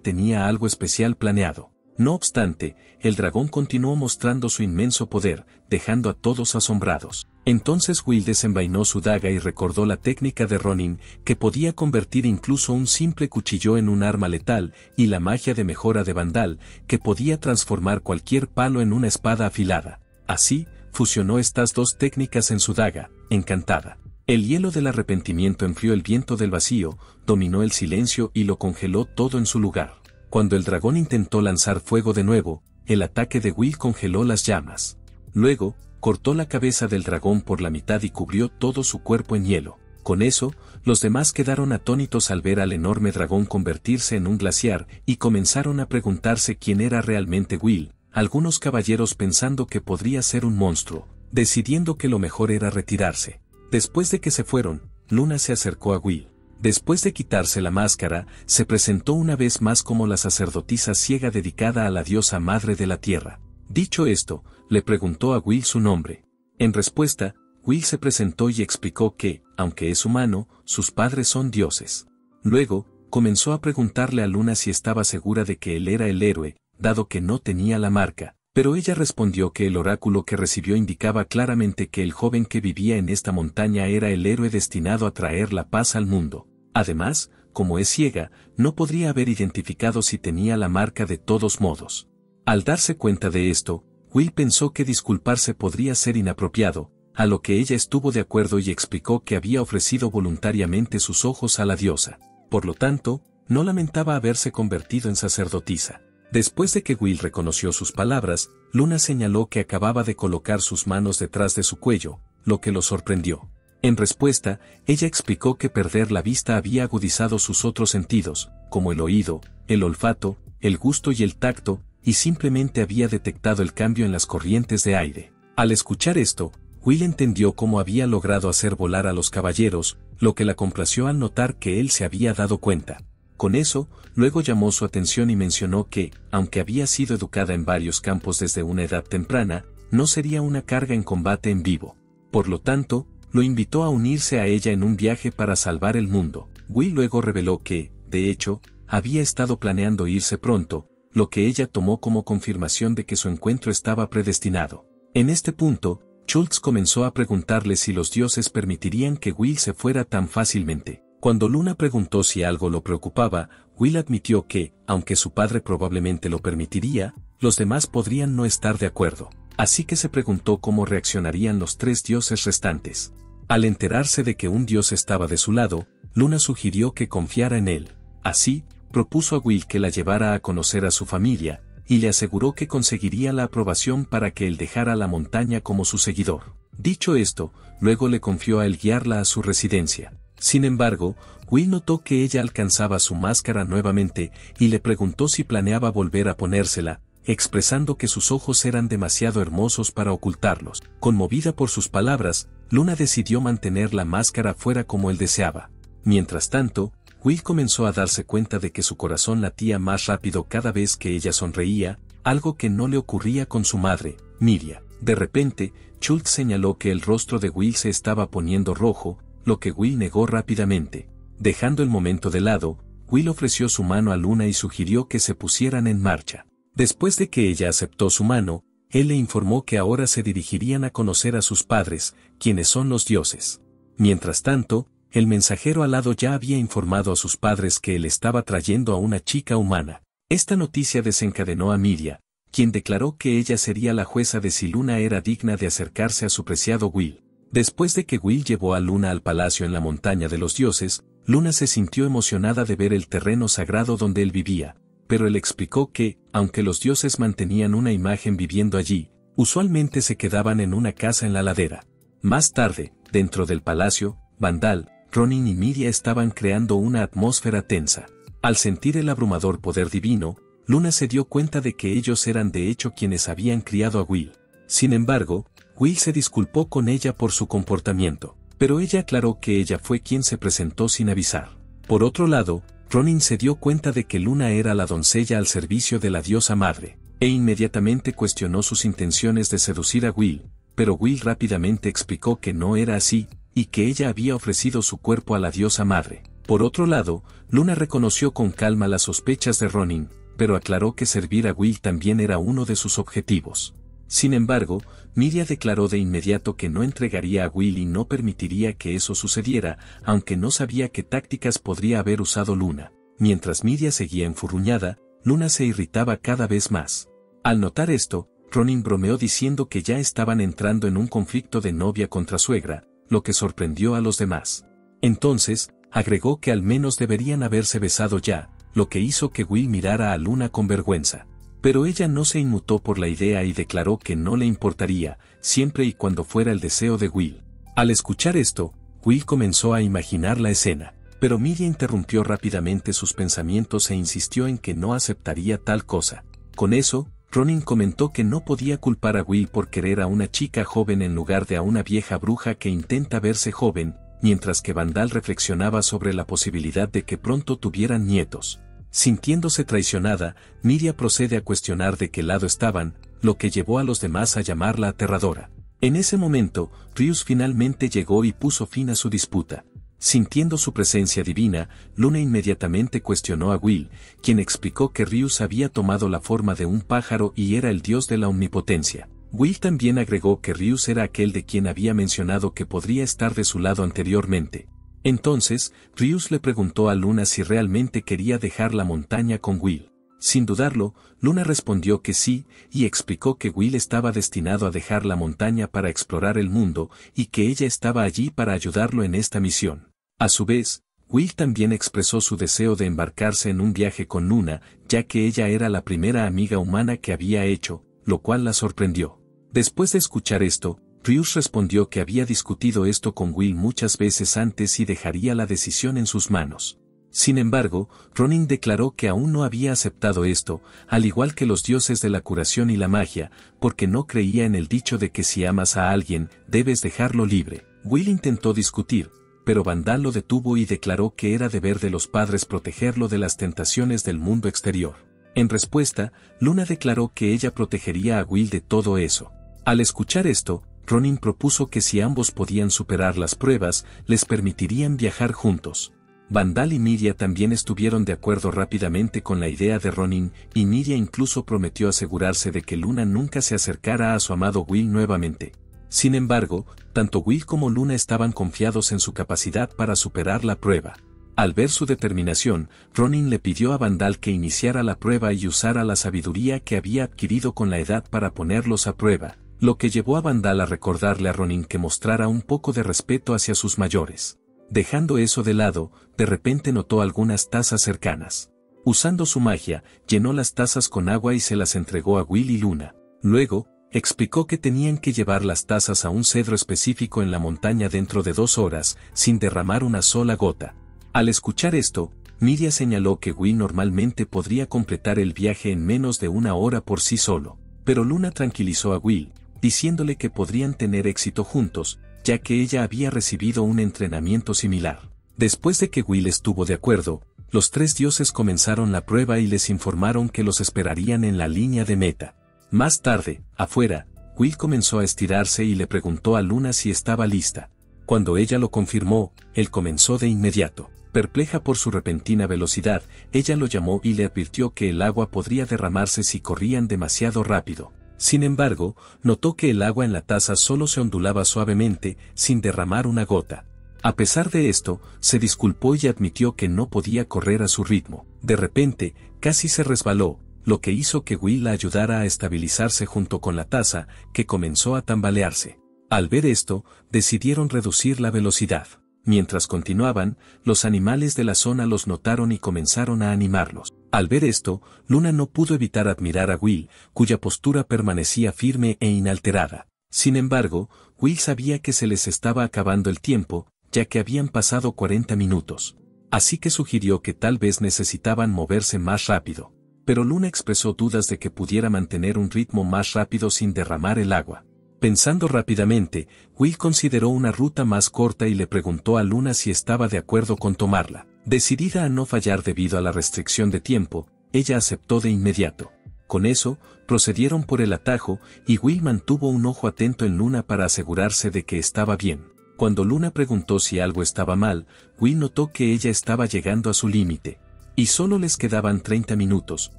tenía algo especial planeado. No obstante, el dragón continuó mostrando su inmenso poder, dejando a todos asombrados. Entonces Will desenvainó su daga y recordó la técnica de Ronin, que podía convertir incluso un simple cuchillo en un arma letal, y la magia de mejora de Vandal, que podía transformar cualquier palo en una espada afilada. Así, fusionó estas dos técnicas en su daga, encantada. El hielo del arrepentimiento enfrió el viento del vacío, dominó el silencio y lo congeló todo en su lugar. Cuando el dragón intentó lanzar fuego de nuevo, el ataque de Will congeló las llamas. Luego, cortó la cabeza del dragón por la mitad y cubrió todo su cuerpo en hielo. Con eso, los demás quedaron atónitos al ver al enorme dragón convertirse en un glaciar y comenzaron a preguntarse quién era realmente Will, algunos caballeros pensando que podría ser un monstruo, decidiendo que lo mejor era retirarse. Después de que se fueron, Luna se acercó a Will. Después de quitarse la máscara, se presentó una vez más como la sacerdotisa ciega dedicada a la diosa madre de la tierra. Dicho esto, le preguntó a Will su nombre. En respuesta, Will se presentó y explicó que, aunque es humano, sus padres son dioses. Luego, comenzó a preguntarle a Luna si estaba segura de que él era el héroe, dado que no tenía la marca, pero ella respondió que el oráculo que recibió indicaba claramente que el joven que vivía en esta montaña era el héroe destinado a traer la paz al mundo. Además, como es ciega, no podría haber identificado si tenía la marca de todos modos. Al darse cuenta de esto, Will pensó que disculparse podría ser inapropiado, a lo que ella estuvo de acuerdo y explicó que había ofrecido voluntariamente sus ojos a la diosa. Por lo tanto, no lamentaba haberse convertido en sacerdotisa. Después de que Will reconoció sus palabras, Luna señaló que acababa de colocar sus manos detrás de su cuello, lo que lo sorprendió. En respuesta, ella explicó que perder la vista había agudizado sus otros sentidos, como el oído, el olfato, el gusto y el tacto, y simplemente había detectado el cambio en las corrientes de aire. Al escuchar esto, Will entendió cómo había logrado hacer volar a los caballeros, lo que la complació al notar que él se había dado cuenta. Con eso, luego llamó su atención y mencionó que, aunque había sido educada en varios campos desde una edad temprana, no sería una carga en combate en vivo. Por lo tanto, lo invitó a unirse a ella en un viaje para salvar el mundo. Will luego reveló que, de hecho, había estado planeando irse pronto, lo que ella tomó como confirmación de que su encuentro estaba predestinado. En este punto, Schultz comenzó a preguntarle si los dioses permitirían que Will se fuera tan fácilmente. Cuando Luna preguntó si algo lo preocupaba, Will admitió que, aunque su padre probablemente lo permitiría, los demás podrían no estar de acuerdo. Así que se preguntó cómo reaccionarían los tres dioses restantes. Al enterarse de que un dios estaba de su lado, Luna sugirió que confiara en él. Así, propuso a Will que la llevara a conocer a su familia, y le aseguró que conseguiría la aprobación para que él dejara la montaña como su seguidor. Dicho esto, luego le confió a él guiarla a su residencia. Sin embargo, Will notó que ella alcanzaba su máscara nuevamente y le preguntó si planeaba volver a ponérsela, expresando que sus ojos eran demasiado hermosos para ocultarlos. Conmovida por sus palabras, Luna decidió mantener la máscara fuera como él deseaba. Mientras tanto, Will comenzó a darse cuenta de que su corazón latía más rápido cada vez que ella sonreía, algo que no le ocurría con su madre, Miria. De repente, Schultz señaló que el rostro de Will se estaba poniendo rojo, lo que Will negó rápidamente. Dejando el momento de lado, Will ofreció su mano a Luna y sugirió que se pusieran en marcha. Después de que ella aceptó su mano, él le informó que ahora se dirigirían a conocer a sus padres, quienes son los dioses. Mientras tanto, el mensajero alado ya había informado a sus padres que él estaba trayendo a una chica humana. Esta noticia desencadenó a Miria, quien declaró que ella sería la jueza de si Luna era digna de acercarse a su preciado Will. Después de que Will llevó a Luna al palacio en la montaña de los dioses, Luna se sintió emocionada de ver el terreno sagrado donde él vivía, pero él explicó que, aunque los dioses mantenían una imagen viviendo allí, usualmente se quedaban en una casa en la ladera. Más tarde, dentro del palacio, Vandal, Ronin y Miria estaban creando una atmósfera tensa. Al sentir el abrumador poder divino, Luna se dio cuenta de que ellos eran de hecho quienes habían criado a Will. Sin embargo, Will se disculpó con ella por su comportamiento, pero ella aclaró que ella fue quien se presentó sin avisar. Por otro lado, Ronin se dio cuenta de que Luna era la doncella al servicio de la diosa madre, e inmediatamente cuestionó sus intenciones de seducir a Will, pero Will rápidamente explicó que no era así, y que ella había ofrecido su cuerpo a la diosa madre. Por otro lado, Luna reconoció con calma las sospechas de Ronin, pero aclaró que servir a Will también era uno de sus objetivos. Sin embargo, Miria declaró de inmediato que no entregaría a Will y no permitiría que eso sucediera, aunque no sabía qué tácticas podría haber usado Luna. Mientras Miria seguía enfurruñada, Luna se irritaba cada vez más. Al notar esto, Ronin bromeó diciendo que ya estaban entrando en un conflicto de novia contra suegra, lo que sorprendió a los demás. Entonces, agregó que al menos deberían haberse besado ya, lo que hizo que Will mirara a Luna con vergüenza. Pero ella no se inmutó por la idea y declaró que no le importaría, siempre y cuando fuera el deseo de Will. Al escuchar esto, Will comenzó a imaginar la escena, pero Miria interrumpió rápidamente sus pensamientos e insistió en que no aceptaría tal cosa. Con eso, Ronin comentó que no podía culpar a Will por querer a una chica joven en lugar de a una vieja bruja que intenta verse joven, mientras que Vandal reflexionaba sobre la posibilidad de que pronto tuvieran nietos. Sintiéndose traicionada, Miria procede a cuestionar de qué lado estaban, lo que llevó a los demás a llamarla aterradora. En ese momento, Rius finalmente llegó y puso fin a su disputa. Sintiendo su presencia divina, Luna inmediatamente cuestionó a Will, quien explicó que Rius había tomado la forma de un pájaro y era el dios de la omnipotencia. Will también agregó que Rius era aquel de quien había mencionado que podría estar de su lado anteriormente. Entonces, Rius le preguntó a Luna si realmente quería dejar la montaña con Will. Sin dudarlo, Luna respondió que sí, y explicó que Will estaba destinado a dejar la montaña para explorar el mundo, y que ella estaba allí para ayudarlo en esta misión. A su vez, Will también expresó su deseo de embarcarse en un viaje con Luna, ya que ella era la primera amiga humana que había hecho, lo cual la sorprendió. Después de escuchar esto, Rius respondió que había discutido esto con Will muchas veces antes y dejaría la decisión en sus manos. Sin embargo, Ronin declaró que aún no había aceptado esto, al igual que los dioses de la curación y la magia, porque no creía en el dicho de que si amas a alguien, debes dejarlo libre. Will intentó discutir, pero Vandal lo detuvo y declaró que era deber de los padres protegerlo de las tentaciones del mundo exterior. En respuesta, Luna declaró que ella protegería a Will de todo eso. Al escuchar esto, Ronin propuso que si ambos podían superar las pruebas, les permitirían viajar juntos. Vandal y Miria también estuvieron de acuerdo rápidamente con la idea de Ronin, y Miria incluso prometió asegurarse de que Luna nunca se acercara a su amado Will nuevamente. Sin embargo, tanto Will como Luna estaban confiados en su capacidad para superar la prueba. Al ver su determinación, Ronin le pidió a Vandal que iniciara la prueba y usara la sabiduría que había adquirido con la edad para ponerlos a prueba, lo que llevó a Vandal a recordarle a Ronin que mostrara un poco de respeto hacia sus mayores. Dejando eso de lado, de repente notó algunas tazas cercanas. Usando su magia, llenó las tazas con agua y se las entregó a Will y Luna. Luego, explicó que tenían que llevar las tazas a un cedro específico en la montaña dentro de 2 horas, sin derramar una sola gota. Al escuchar esto, Miria señaló que Will normalmente podría completar el viaje en menos de 1 hora por sí solo, pero Luna tranquilizó a Will, diciéndole que podrían tener éxito juntos, ya que ella había recibido un entrenamiento similar. Después de que Will estuvo de acuerdo, los 3 dioses comenzaron la prueba y les informaron que los esperarían en la línea de meta. Más tarde, afuera, Will comenzó a estirarse y le preguntó a Luna si estaba lista. Cuando ella lo confirmó, él comenzó de inmediato. Perpleja por su repentina velocidad, ella lo llamó y le advirtió que el agua podría derramarse si corrían demasiado rápido. Sin embargo, notó que el agua en la taza solo se ondulaba suavemente, sin derramar una gota. A pesar de esto, se disculpó y admitió que no podía correr a su ritmo. De repente, casi se resbaló, lo que hizo que Will la ayudara a estabilizarse junto con la taza, que comenzó a tambalearse. Al ver esto, decidieron reducir la velocidad. Mientras continuaban, los animales de la zona los notaron y comenzaron a animarlos. Al ver esto, Luna no pudo evitar admirar a Will, cuya postura permanecía firme e inalterada. Sin embargo, Will sabía que se les estaba acabando el tiempo, ya que habían pasado 40 minutos. Así que sugirió que tal vez necesitaban moverse más rápido. Pero Luna expresó dudas de que pudiera mantener un ritmo más rápido sin derramar el agua. Pensando rápidamente, Will consideró una ruta más corta y le preguntó a Luna si estaba de acuerdo con tomarla. Decidida a no fallar debido a la restricción de tiempo, ella aceptó de inmediato. Con eso, procedieron por el atajo, y Will mantuvo un ojo atento en Luna para asegurarse de que estaba bien. Cuando Luna preguntó si algo estaba mal, Will notó que ella estaba llegando a su límite. Y solo les quedaban 30 minutos,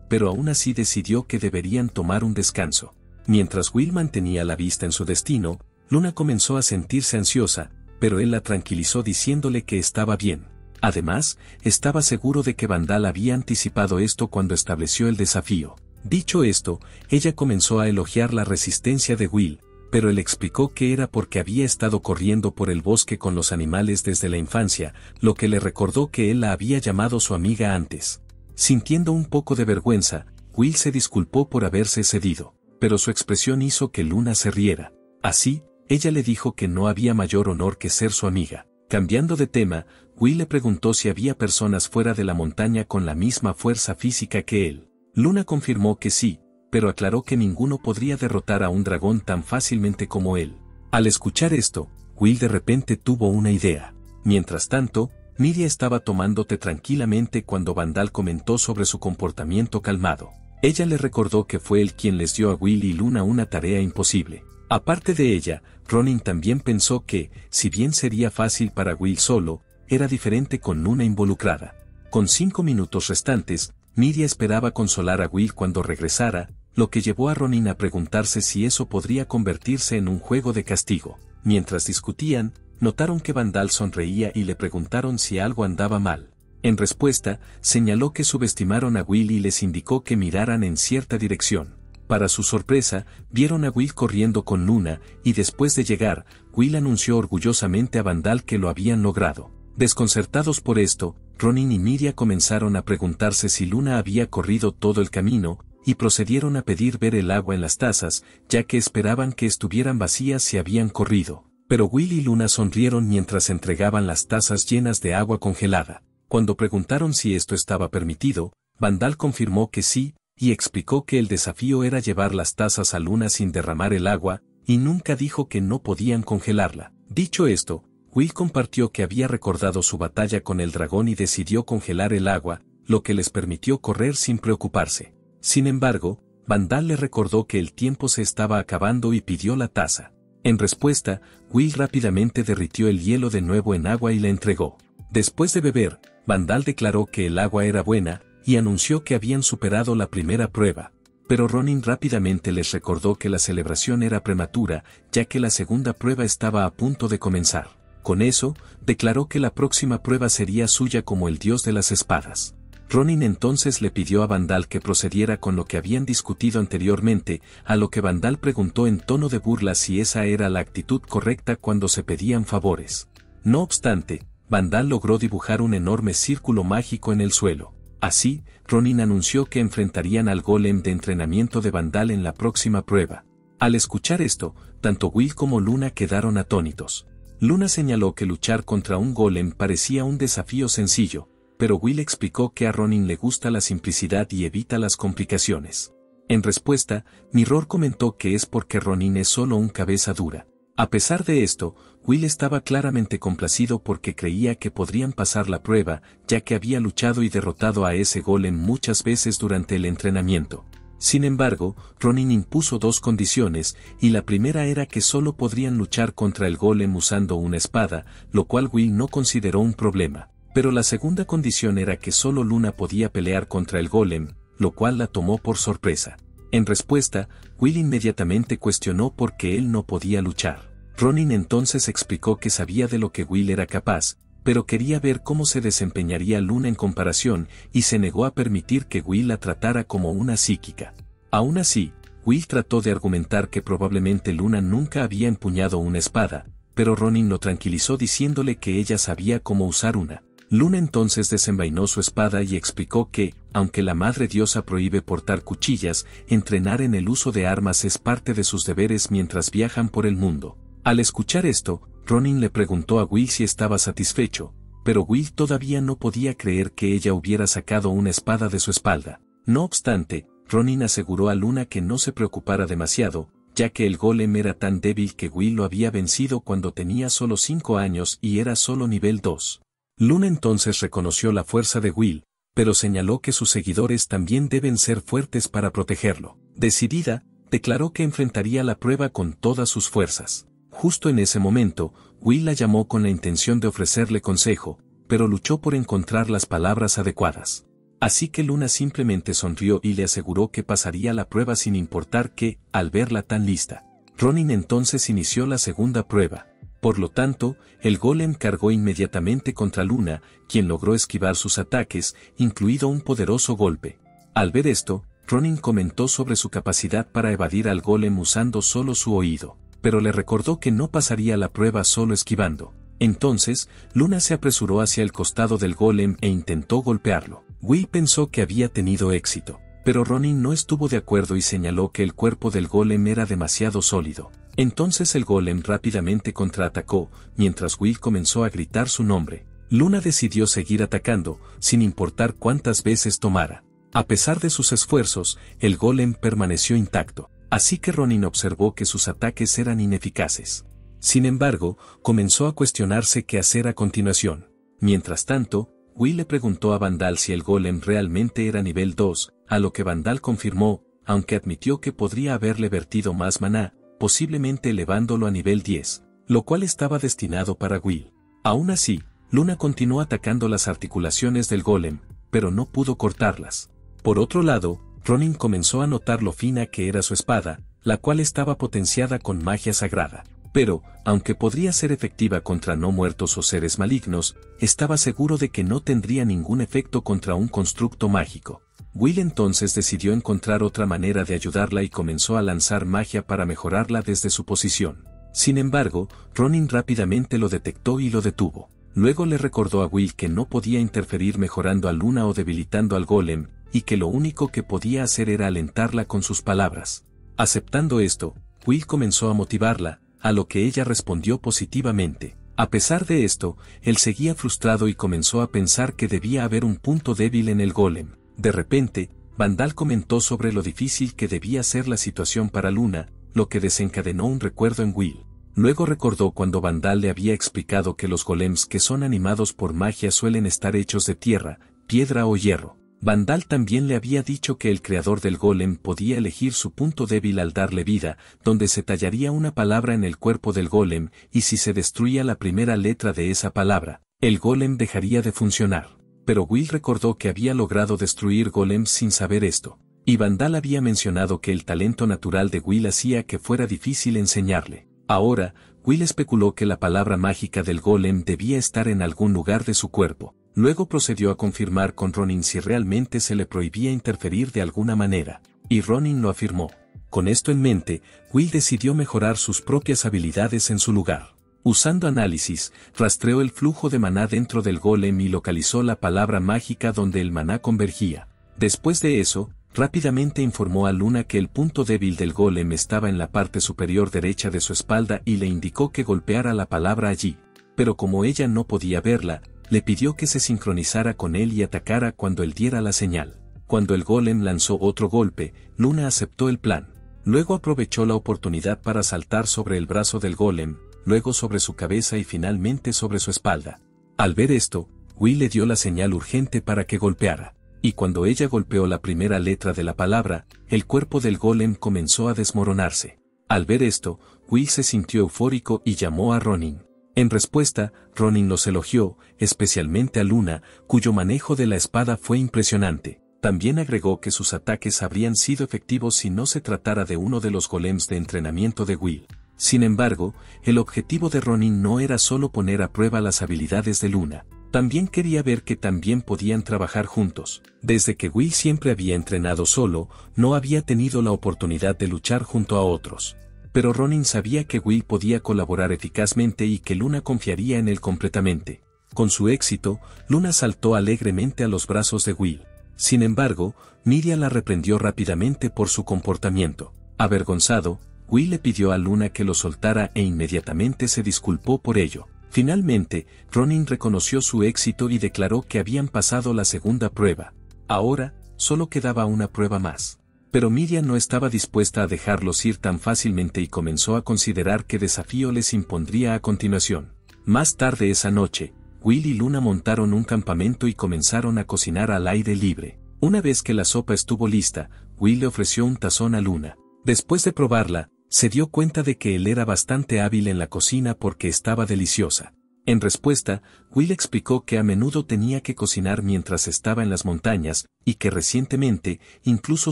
pero aún así decidió que deberían tomar un descanso. Mientras Will mantenía la vista en su destino, Luna comenzó a sentirse ansiosa, pero él la tranquilizó diciéndole que estaba bien. Además, estaba seguro de que Vandal había anticipado esto cuando estableció el desafío. Dicho esto, ella comenzó a elogiar la resistencia de Will, pero él explicó que era porque había estado corriendo por el bosque con los animales desde la infancia, lo que le recordó que él la había llamado su amiga antes. Sintiendo un poco de vergüenza, Will se disculpó por haberse cedido, pero su expresión hizo que Luna se riera. Así, ella le dijo que no había mayor honor que ser su amiga. Cambiando de tema, Will le preguntó si había personas fuera de la montaña con la misma fuerza física que él. Luna confirmó que sí, pero aclaró que ninguno podría derrotar a un dragón tan fácilmente como él. Al escuchar esto, Will de repente tuvo una idea. Mientras tanto, Miria estaba tomando té tranquilamente cuando Vandal comentó sobre su comportamiento calmado. Ella le recordó que fue él quien les dio a Will y Luna una tarea imposible. Aparte de ella, Ronin también pensó que, si bien sería fácil para Will solo, era diferente con Luna involucrada. Con 5 minutos restantes, Miria esperaba consolar a Will cuando regresara, lo que llevó a Ronin a preguntarse si eso podría convertirse en un juego de castigo. Mientras discutían, notaron que Vandal sonreía y le preguntaron si algo andaba mal. En respuesta, señaló que subestimaron a Will y les indicó que miraran en cierta dirección. Para su sorpresa, vieron a Will corriendo con Luna, y después de llegar, Will anunció orgullosamente a Vandal que lo habían logrado. Desconcertados por esto, Ronin y Miria comenzaron a preguntarse si Luna había corrido todo el camino, y procedieron a pedir ver el agua en las tazas, ya que esperaban que estuvieran vacías si habían corrido. Pero Will y Luna sonrieron mientras entregaban las tazas llenas de agua congelada. Cuando preguntaron si esto estaba permitido, Vandal confirmó que sí, y explicó que el desafío era llevar las tazas a Luna sin derramar el agua, y nunca dijo que no podían congelarla. Dicho esto, Will compartió que había recordado su batalla con el dragón y decidió congelar el agua, lo que les permitió correr sin preocuparse. Sin embargo, Vandal le recordó que el tiempo se estaba acabando y pidió la taza. En respuesta, Will rápidamente derritió el hielo de nuevo en agua y la entregó. Después de beber, Vandal declaró que el agua era buena, y anunció que habían superado la primera prueba. Pero Ronin rápidamente les recordó que la celebración era prematura, ya que la segunda prueba estaba a punto de comenzar. Con eso, declaró que la próxima prueba sería suya como el dios de las espadas. Ronin entonces le pidió a Vandal que procediera con lo que habían discutido anteriormente, a lo que Vandal preguntó en tono de burla si esa era la actitud correcta cuando se pedían favores. No obstante, Vandal logró dibujar un enorme círculo mágico en el suelo. Así, Ronin anunció que enfrentarían al golem de entrenamiento de Vandal en la próxima prueba. Al escuchar esto, tanto Will como Luna quedaron atónitos. Luna señaló que luchar contra un golem parecía un desafío sencillo, pero Will explicó que a Ronin le gusta la simplicidad y evita las complicaciones. En respuesta, Mirror comentó que es porque Ronin es solo un cabeza dura. A pesar de esto, Will estaba claramente complacido porque creía que podrían pasar la prueba, ya que había luchado y derrotado a ese golem muchas veces durante el entrenamiento. Sin embargo, Ronin impuso 2 condiciones, y la primera era que solo podrían luchar contra el golem usando una espada, lo cual Will no consideró un problema. Pero la segunda condición era que solo Luna podía pelear contra el golem, lo cual la tomó por sorpresa. En respuesta, Will inmediatamente cuestionó por qué él no podía luchar. Ronin entonces explicó que sabía de lo que Will era capaz, pero quería ver cómo se desempeñaría Luna en comparación, y se negó a permitir que Will la tratara como una psíquica. Aún así, Will trató de argumentar que probablemente Luna nunca había empuñado una espada, pero Ronin lo tranquilizó diciéndole que ella sabía cómo usar una. Luna entonces desenvainó su espada y explicó que, aunque la Madre Diosa prohíbe portar cuchillas, entrenar en el uso de armas es parte de sus deberes mientras viajan por el mundo. Al escuchar esto, Ronin le preguntó a Will si estaba satisfecho, pero Will todavía no podía creer que ella hubiera sacado una espada de su espalda. No obstante, Ronin aseguró a Luna que no se preocupara demasiado, ya que el golem era tan débil que Will lo había vencido cuando tenía solo 5 años y era solo nivel 2. Luna entonces reconoció la fuerza de Will, pero señaló que sus seguidores también deben ser fuertes para protegerlo. Decidida, declaró que enfrentaría la prueba con todas sus fuerzas. Justo en ese momento, Will la llamó con la intención de ofrecerle consejo, pero luchó por encontrar las palabras adecuadas. Así que Luna simplemente sonrió y le aseguró que pasaría la prueba sin importar que, al verla tan lista, Ronin entonces inició la segunda prueba. Por lo tanto, el golem cargó inmediatamente contra Luna, quien logró esquivar sus ataques, incluido un poderoso golpe. Al ver esto, Ronin comentó sobre su capacidad para evadir al golem usando solo su oído, pero le recordó que no pasaría la prueba solo esquivando. Entonces, Luna se apresuró hacia el costado del golem e intentó golpearlo. Will pensó que había tenido éxito, pero Ronin no estuvo de acuerdo y señaló que el cuerpo del golem era demasiado sólido. Entonces el golem rápidamente contraatacó, mientras Will comenzó a gritar su nombre. Luna decidió seguir atacando, sin importar cuántas veces tomara. A pesar de sus esfuerzos, el golem permaneció intacto, así que Ronin observó que sus ataques eran ineficaces. Sin embargo, comenzó a cuestionarse qué hacer a continuación. Mientras tanto, Will le preguntó a Vandal si el golem realmente era nivel 2, a lo que Vandal confirmó, aunque admitió que podría haberle vertido más maná, posiblemente elevándolo a nivel 10, lo cual estaba destinado para Will. Aún así, Luna continuó atacando las articulaciones del golem, pero no pudo cortarlas. Por otro lado, Ronin comenzó a notar lo fina que era su espada, la cual estaba potenciada con magia sagrada. Pero, aunque podría ser efectiva contra no muertos o seres malignos, estaba seguro de que no tendría ningún efecto contra un constructo mágico. Will entonces decidió encontrar otra manera de ayudarla y comenzó a lanzar magia para mejorarla desde su posición. Sin embargo, Ronin rápidamente lo detectó y lo detuvo. Luego le recordó a Will que no podía interferir mejorando a Luna o debilitando al golem, y que lo único que podía hacer era alentarla con sus palabras. Aceptando esto, Will comenzó a motivarla, a lo que ella respondió positivamente. A pesar de esto, él seguía frustrado y comenzó a pensar que debía haber un punto débil en el golem. De repente, Vandal comentó sobre lo difícil que debía ser la situación para Luna, lo que desencadenó un recuerdo en Will. Luego recordó cuando Vandal le había explicado que los golems que son animados por magia suelen estar hechos de tierra, piedra o hierro. Vandal también le había dicho que el creador del golem podía elegir su punto débil al darle vida, donde se tallaría una palabra en el cuerpo del golem, y si se destruía la primera letra de esa palabra, el golem dejaría de funcionar. Pero Will recordó que había logrado destruir golems sin saber esto, y Vandal había mencionado que el talento natural de Will hacía que fuera difícil enseñarle. Ahora, Will especuló que la palabra mágica del golem debía estar en algún lugar de su cuerpo. Luego procedió a confirmar con Ronin si realmente se le prohibía interferir de alguna manera, y Ronin lo afirmó. Con esto en mente, Will decidió mejorar sus propias habilidades en su lugar. Usando análisis, rastreó el flujo de maná dentro del golem y localizó la palabra mágica donde el maná convergía. Después de eso, rápidamente informó a Luna que el punto débil del golem estaba en la parte superior derecha de su espalda y le indicó que golpeara la palabra allí. Pero como ella no podía verla, le pidió que se sincronizara con él y atacara cuando él diera la señal. Cuando el golem lanzó otro golpe, Luna aceptó el plan. Luego aprovechó la oportunidad para saltar sobre el brazo del golem, luego sobre su cabeza y finalmente sobre su espalda. Al ver esto, Will le dio la señal urgente para que golpeara. Y cuando ella golpeó la primera letra de la palabra, el cuerpo del golem comenzó a desmoronarse. Al ver esto, Will se sintió eufórico y llamó a Ronin. En respuesta, Ronin los elogió, especialmente a Luna, cuyo manejo de la espada fue impresionante. También agregó que sus ataques habrían sido efectivos si no se tratara de uno de los golems de entrenamiento de Will. Sin embargo, el objetivo de Ronin no era solo poner a prueba las habilidades de Luna. También quería ver que también podían trabajar juntos. Desde que Will siempre había entrenado solo, no había tenido la oportunidad de luchar junto a otros. Pero Ronin sabía que Will podía colaborar eficazmente y que Luna confiaría en él completamente. Con su éxito, Luna saltó alegremente a los brazos de Will. Sin embargo, Miriam la reprendió rápidamente por su comportamiento. Avergonzado, Will le pidió a Luna que lo soltara e inmediatamente se disculpó por ello. Finalmente, Ronin reconoció su éxito y declaró que habían pasado la segunda prueba. Ahora, solo quedaba una prueba más. Pero Miriam no estaba dispuesta a dejarlos ir tan fácilmente y comenzó a considerar qué desafío les impondría a continuación. Más tarde esa noche, Will y Luna montaron un campamento y comenzaron a cocinar al aire libre. Una vez que la sopa estuvo lista, Will le ofreció un tazón a Luna. Después de probarla, Se dio cuenta de que él era bastante hábil en la cocina porque estaba deliciosa. En respuesta, Will explicó que a menudo tenía que cocinar mientras estaba en las montañas, y que recientemente, incluso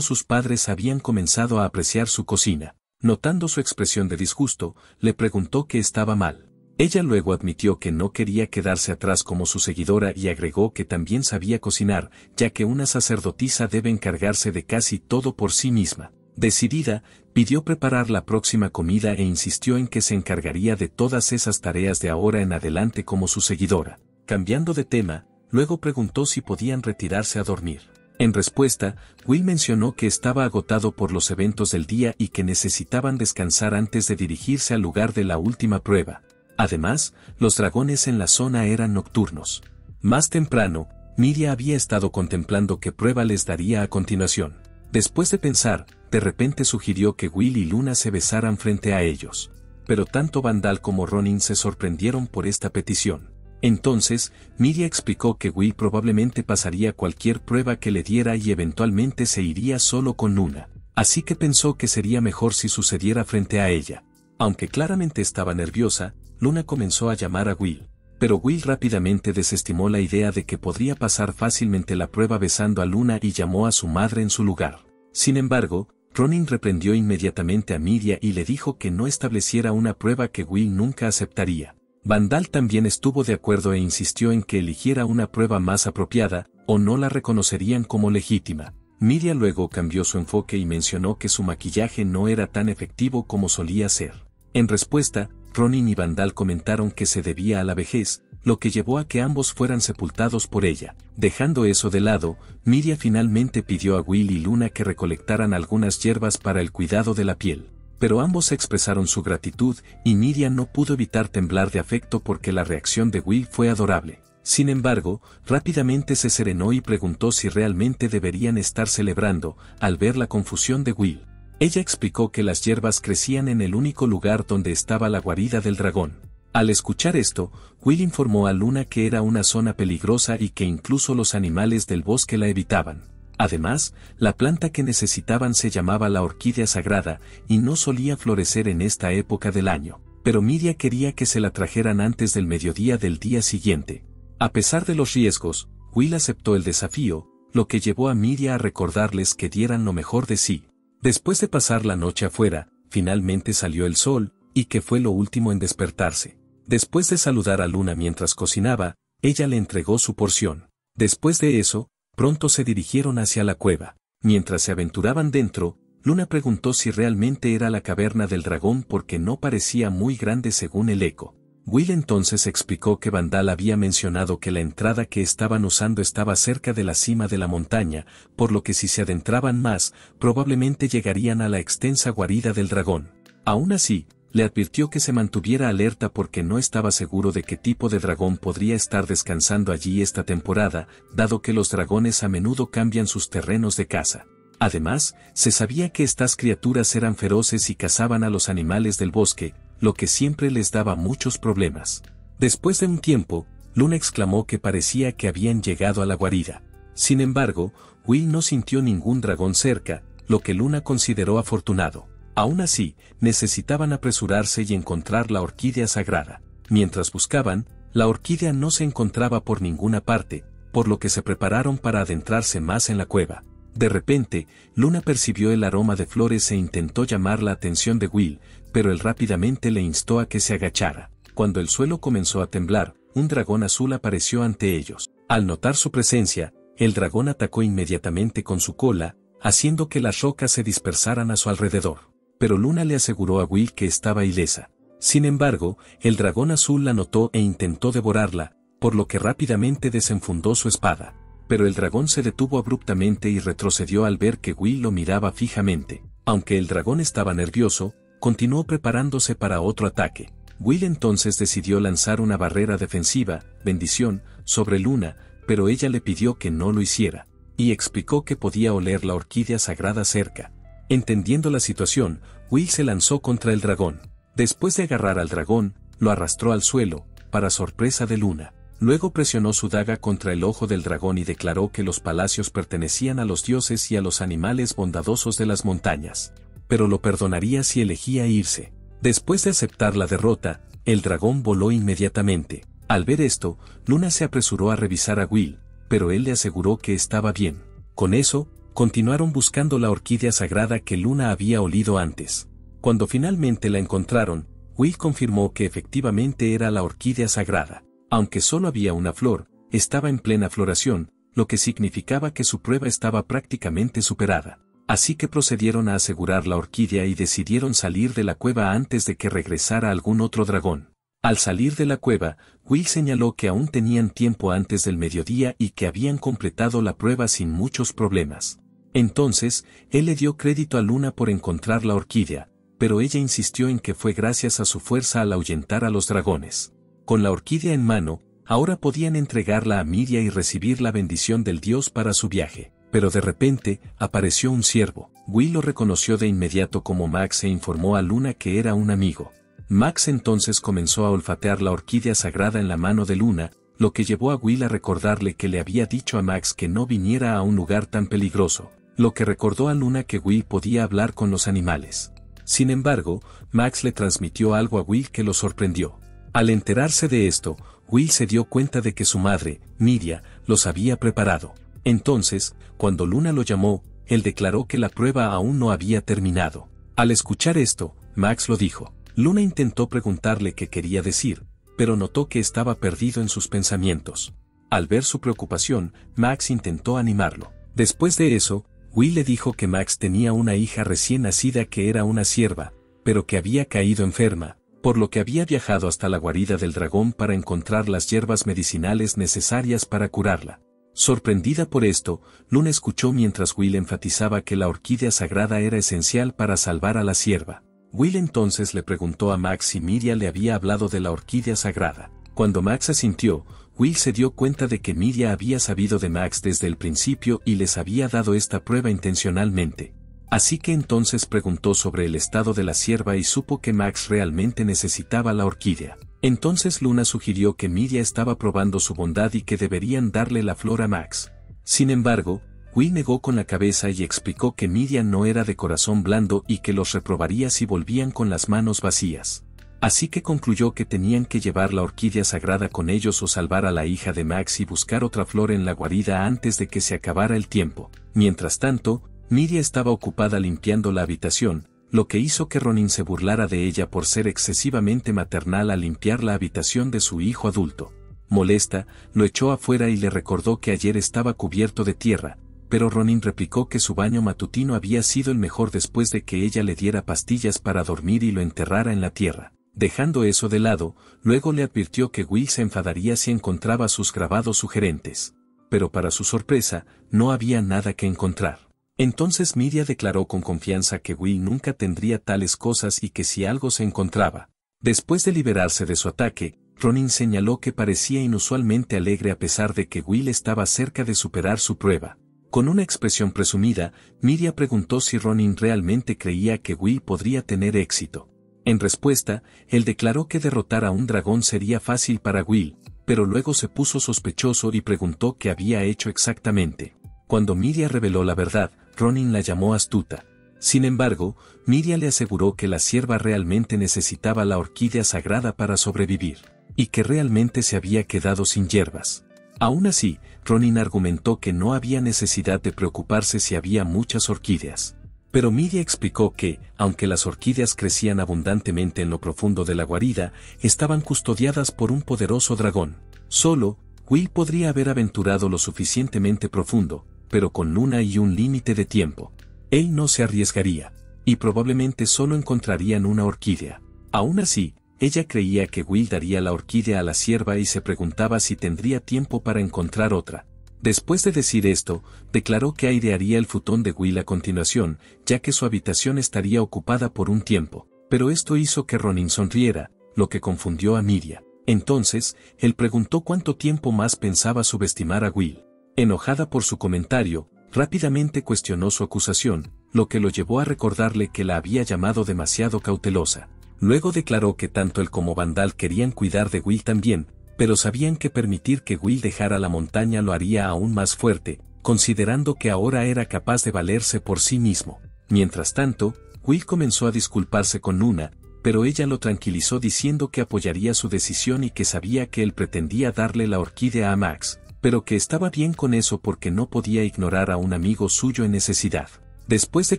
sus padres habían comenzado a apreciar su cocina. Notando su expresión de disgusto, le preguntó qué estaba mal. Ella luego admitió que no quería quedarse atrás como su seguidora y agregó que también sabía cocinar, ya que una sacerdotisa debe encargarse de casi todo por sí misma. Decidida, pidió preparar la próxima comida e insistió en que se encargaría de todas esas tareas de ahora en adelante como su seguidora. Cambiando de tema, luego preguntó si podían retirarse a dormir. En respuesta, Will mencionó que estaba agotado por los eventos del día y que necesitaban descansar antes de dirigirse al lugar de la última prueba. Además, los dragones en la zona eran nocturnos. Más temprano, Miria había estado contemplando qué prueba les daría a continuación. Después de pensar, de repente sugirió que Will y Luna se besaran frente a ellos. Pero tanto Vandal como Ronin se sorprendieron por esta petición. Entonces, Miria explicó que Will probablemente pasaría cualquier prueba que le diera y eventualmente se iría solo con Luna. Así que pensó que sería mejor si sucediera frente a ella. Aunque claramente estaba nerviosa, Luna comenzó a llamar a Will. Pero Will rápidamente desestimó la idea de que podría pasar fácilmente la prueba besando a Luna y llamó a su madre en su lugar. Sin embargo, Ronin reprendió inmediatamente a Miria y le dijo que no estableciera una prueba que Will nunca aceptaría. Vandal también estuvo de acuerdo e insistió en que eligiera una prueba más apropiada, o no la reconocerían como legítima. Miria luego cambió su enfoque y mencionó que su maquillaje no era tan efectivo como solía ser. En respuesta, Ronin y Vandal comentaron que se debía a la vejez, lo que llevó a que ambos fueran sepultados por ella. Dejando eso de lado, Miria finalmente pidió a Will y Luna que recolectaran algunas hierbas para el cuidado de la piel. Pero ambos expresaron su gratitud y Miria no pudo evitar temblar de afecto porque la reacción de Will fue adorable. Sin embargo, rápidamente se serenó y preguntó si realmente deberían estar celebrando, al ver la confusión de Will. Ella explicó que las hierbas crecían en el único lugar donde estaba la guarida del dragón. Al escuchar esto, Will informó a Luna que era una zona peligrosa y que incluso los animales del bosque la evitaban. Además, la planta que necesitaban se llamaba la orquídea sagrada y no solía florecer en esta época del año. Pero Miria quería que se la trajeran antes del mediodía del día siguiente. A pesar de los riesgos, Will aceptó el desafío, lo que llevó a Miria a recordarles que dieran lo mejor de sí. Después de pasar la noche afuera, finalmente salió el sol, y que fue lo último en despertarse. Después de saludar a Luna mientras cocinaba, ella le entregó su porción. Después de eso, pronto se dirigieron hacia la cueva. Mientras se aventuraban dentro, Luna preguntó si realmente era la caverna del dragón porque no parecía muy grande según el eco. Will entonces explicó que Vandal había mencionado que la entrada que estaban usando estaba cerca de la cima de la montaña, por lo que si se adentraban más, probablemente llegarían a la extensa guarida del dragón. Aún así, le advirtió que se mantuviera alerta porque no estaba seguro de qué tipo de dragón podría estar descansando allí esta temporada, dado que los dragones a menudo cambian sus terrenos de caza. Además, se sabía que estas criaturas eran feroces y cazaban a los animales del bosque, lo que siempre les daba muchos problemas. Después de un tiempo, Luna exclamó que parecía que habían llegado a la guarida. Sin embargo, Will no sintió ningún dragón cerca, lo que Luna consideró afortunado. Aún así, necesitaban apresurarse y encontrar la orquídea sagrada. Mientras buscaban, la orquídea no se encontraba por ninguna parte, por lo que se prepararon para adentrarse más en la cueva. De repente, Luna percibió el aroma de flores e intentó llamar la atención de Will, pero él rápidamente le instó a que se agachara. Cuando el suelo comenzó a temblar, un dragón azul apareció ante ellos. Al notar su presencia, el dragón atacó inmediatamente con su cola, haciendo que las rocas se dispersaran a su alrededor. Pero Luna le aseguró a Will que estaba ilesa. Sin embargo, el dragón azul la notó e intentó devorarla, por lo que rápidamente desenfundó su espada. Pero el dragón se detuvo abruptamente y retrocedió al ver que Will lo miraba fijamente. Aunque el dragón estaba nervioso, continuó preparándose para otro ataque. Will entonces decidió lanzar una barrera defensiva, bendición, sobre Luna, pero ella le pidió que no lo hiciera, y explicó que podía oler la orquídea sagrada cerca. Entendiendo la situación, Will se lanzó contra el dragón. Después de agarrar al dragón, lo arrastró al suelo, para sorpresa de Luna. Luego presionó su daga contra el ojo del dragón y declaró que los palacios pertenecían a los dioses y a los animales bondadosos de las montañas. pero lo perdonaría si elegía irse. Después de aceptar la derrota, el dragón voló inmediatamente. Al ver esto, Luna se apresuró a revisar a Will, pero él le aseguró que estaba bien. Con eso, continuaron buscando la orquídea sagrada que Luna había olido antes. Cuando finalmente la encontraron, Will confirmó que efectivamente era la orquídea sagrada. Aunque solo había una flor, estaba en plena floración, lo que significaba que su prueba estaba prácticamente superada. Así que procedieron a asegurar la orquídea y decidieron salir de la cueva antes de que regresara algún otro dragón. Al salir de la cueva, Will señaló que aún tenían tiempo antes del mediodía y que habían completado la prueba sin muchos problemas. Entonces, él le dio crédito a Luna por encontrar la orquídea, pero ella insistió en que fue gracias a su fuerza al ahuyentar a los dragones. Con la orquídea en mano, ahora podían entregarla a Miria y recibir la bendición del dios para su viaje. Pero de repente, apareció un ciervo. Will lo reconoció de inmediato como Max e informó a Luna que era un amigo. Max entonces comenzó a olfatear la orquídea sagrada en la mano de Luna, lo que llevó a Will a recordarle que le había dicho a Max que no viniera a un lugar tan peligroso, lo que recordó a Luna que Will podía hablar con los animales. Sin embargo, Max le transmitió algo a Will que lo sorprendió. Al enterarse de esto, Will se dio cuenta de que su madre, Miria, los había preparado. Entonces, cuando Luna lo llamó, él declaró que la prueba aún no había terminado. Al escuchar esto, Max lo dijo. Luna intentó preguntarle qué quería decir, pero notó que estaba perdido en sus pensamientos. Al ver su preocupación, Max intentó animarlo. Después de eso, Will le dijo que Max tenía una hija recién nacida que era una cierva, pero que había caído enferma, por lo que había viajado hasta la guarida del dragón para encontrar las hierbas medicinales necesarias para curarla. Sorprendida por esto, Luna escuchó mientras Will enfatizaba que la orquídea sagrada era esencial para salvar a la cierva. Will entonces le preguntó a Max si Miria le había hablado de la orquídea sagrada. Cuando Max asintió, Will se dio cuenta de que Miria había sabido de Max desde el principio y les había dado esta prueba intencionalmente. Así que entonces preguntó sobre el estado de la cierva y supo que Max realmente necesitaba la orquídea. Entonces Luna sugirió que Miria estaba probando su bondad y que deberían darle la flor a Max. Sin embargo, Will negó con la cabeza y explicó que Miria no era de corazón blando y que los reprobaría si volvían con las manos vacías. Así que concluyó que tenían que llevar la orquídea sagrada con ellos o salvar a la hija de Max y buscar otra flor en la guarida antes de que se acabara el tiempo. Mientras tanto, Miria estaba ocupada limpiando la habitación, lo que hizo que Ronin se burlara de ella por ser excesivamente maternal al limpiar la habitación de su hijo adulto. Molesta, lo echó afuera y le recordó que ayer estaba cubierto de tierra, pero Ronin replicó que su baño matutino había sido el mejor después de que ella le diera pastillas para dormir y lo enterrara en la tierra. Dejando eso de lado, luego le advirtió que Will se enfadaría si encontraba sus grabados sugerentes. Pero para su sorpresa, no había nada que encontrar. Entonces Miria declaró con confianza que Will nunca tendría tales cosas y que si algo se encontraba. Después de liberarse de su ataque, Ronin señaló que parecía inusualmente alegre a pesar de que Will estaba cerca de superar su prueba. Con una expresión presumida, Miria preguntó si Ronin realmente creía que Will podría tener éxito. En respuesta, él declaró que derrotar a un dragón sería fácil para Will, pero luego se puso sospechoso y preguntó qué había hecho exactamente. Cuando Miria reveló la verdad, Ronin la llamó astuta. Sin embargo, Miria le aseguró que la sierva realmente necesitaba la orquídea sagrada para sobrevivir, y que realmente se había quedado sin hierbas. Aún así, Ronin argumentó que no había necesidad de preocuparse si había muchas orquídeas. Pero Miria explicó que, aunque las orquídeas crecían abundantemente en lo profundo de la guarida, estaban custodiadas por un poderoso dragón. Solo, Will podría haber aventurado lo suficientemente profundo, pero con Luna y un límite de tiempo. Él no se arriesgaría, y probablemente solo encontrarían una orquídea. Aún así, ella creía que Will daría la orquídea a la sierva y se preguntaba si tendría tiempo para encontrar otra. Después de decir esto, declaró que airearía el futón de Will a continuación, ya que su habitación estaría ocupada por un tiempo, pero esto hizo que Ronin sonriera, lo que confundió a Miria. Entonces, él preguntó cuánto tiempo más pensaba subestimar a Will. Enojada por su comentario, rápidamente cuestionó su acusación, lo que lo llevó a recordarle que la había llamado demasiado cautelosa. Luego declaró que tanto él como Vandal querían cuidar de Will también, pero sabían que permitir que Will dejara la montaña lo haría aún más fuerte, considerando que ahora era capaz de valerse por sí mismo. Mientras tanto, Will comenzó a disculparse con Luna, pero ella lo tranquilizó diciendo que apoyaría su decisión y que sabía que él pretendía darle la orquídea a Max, pero que estaba bien con eso porque no podía ignorar a un amigo suyo en necesidad. Después de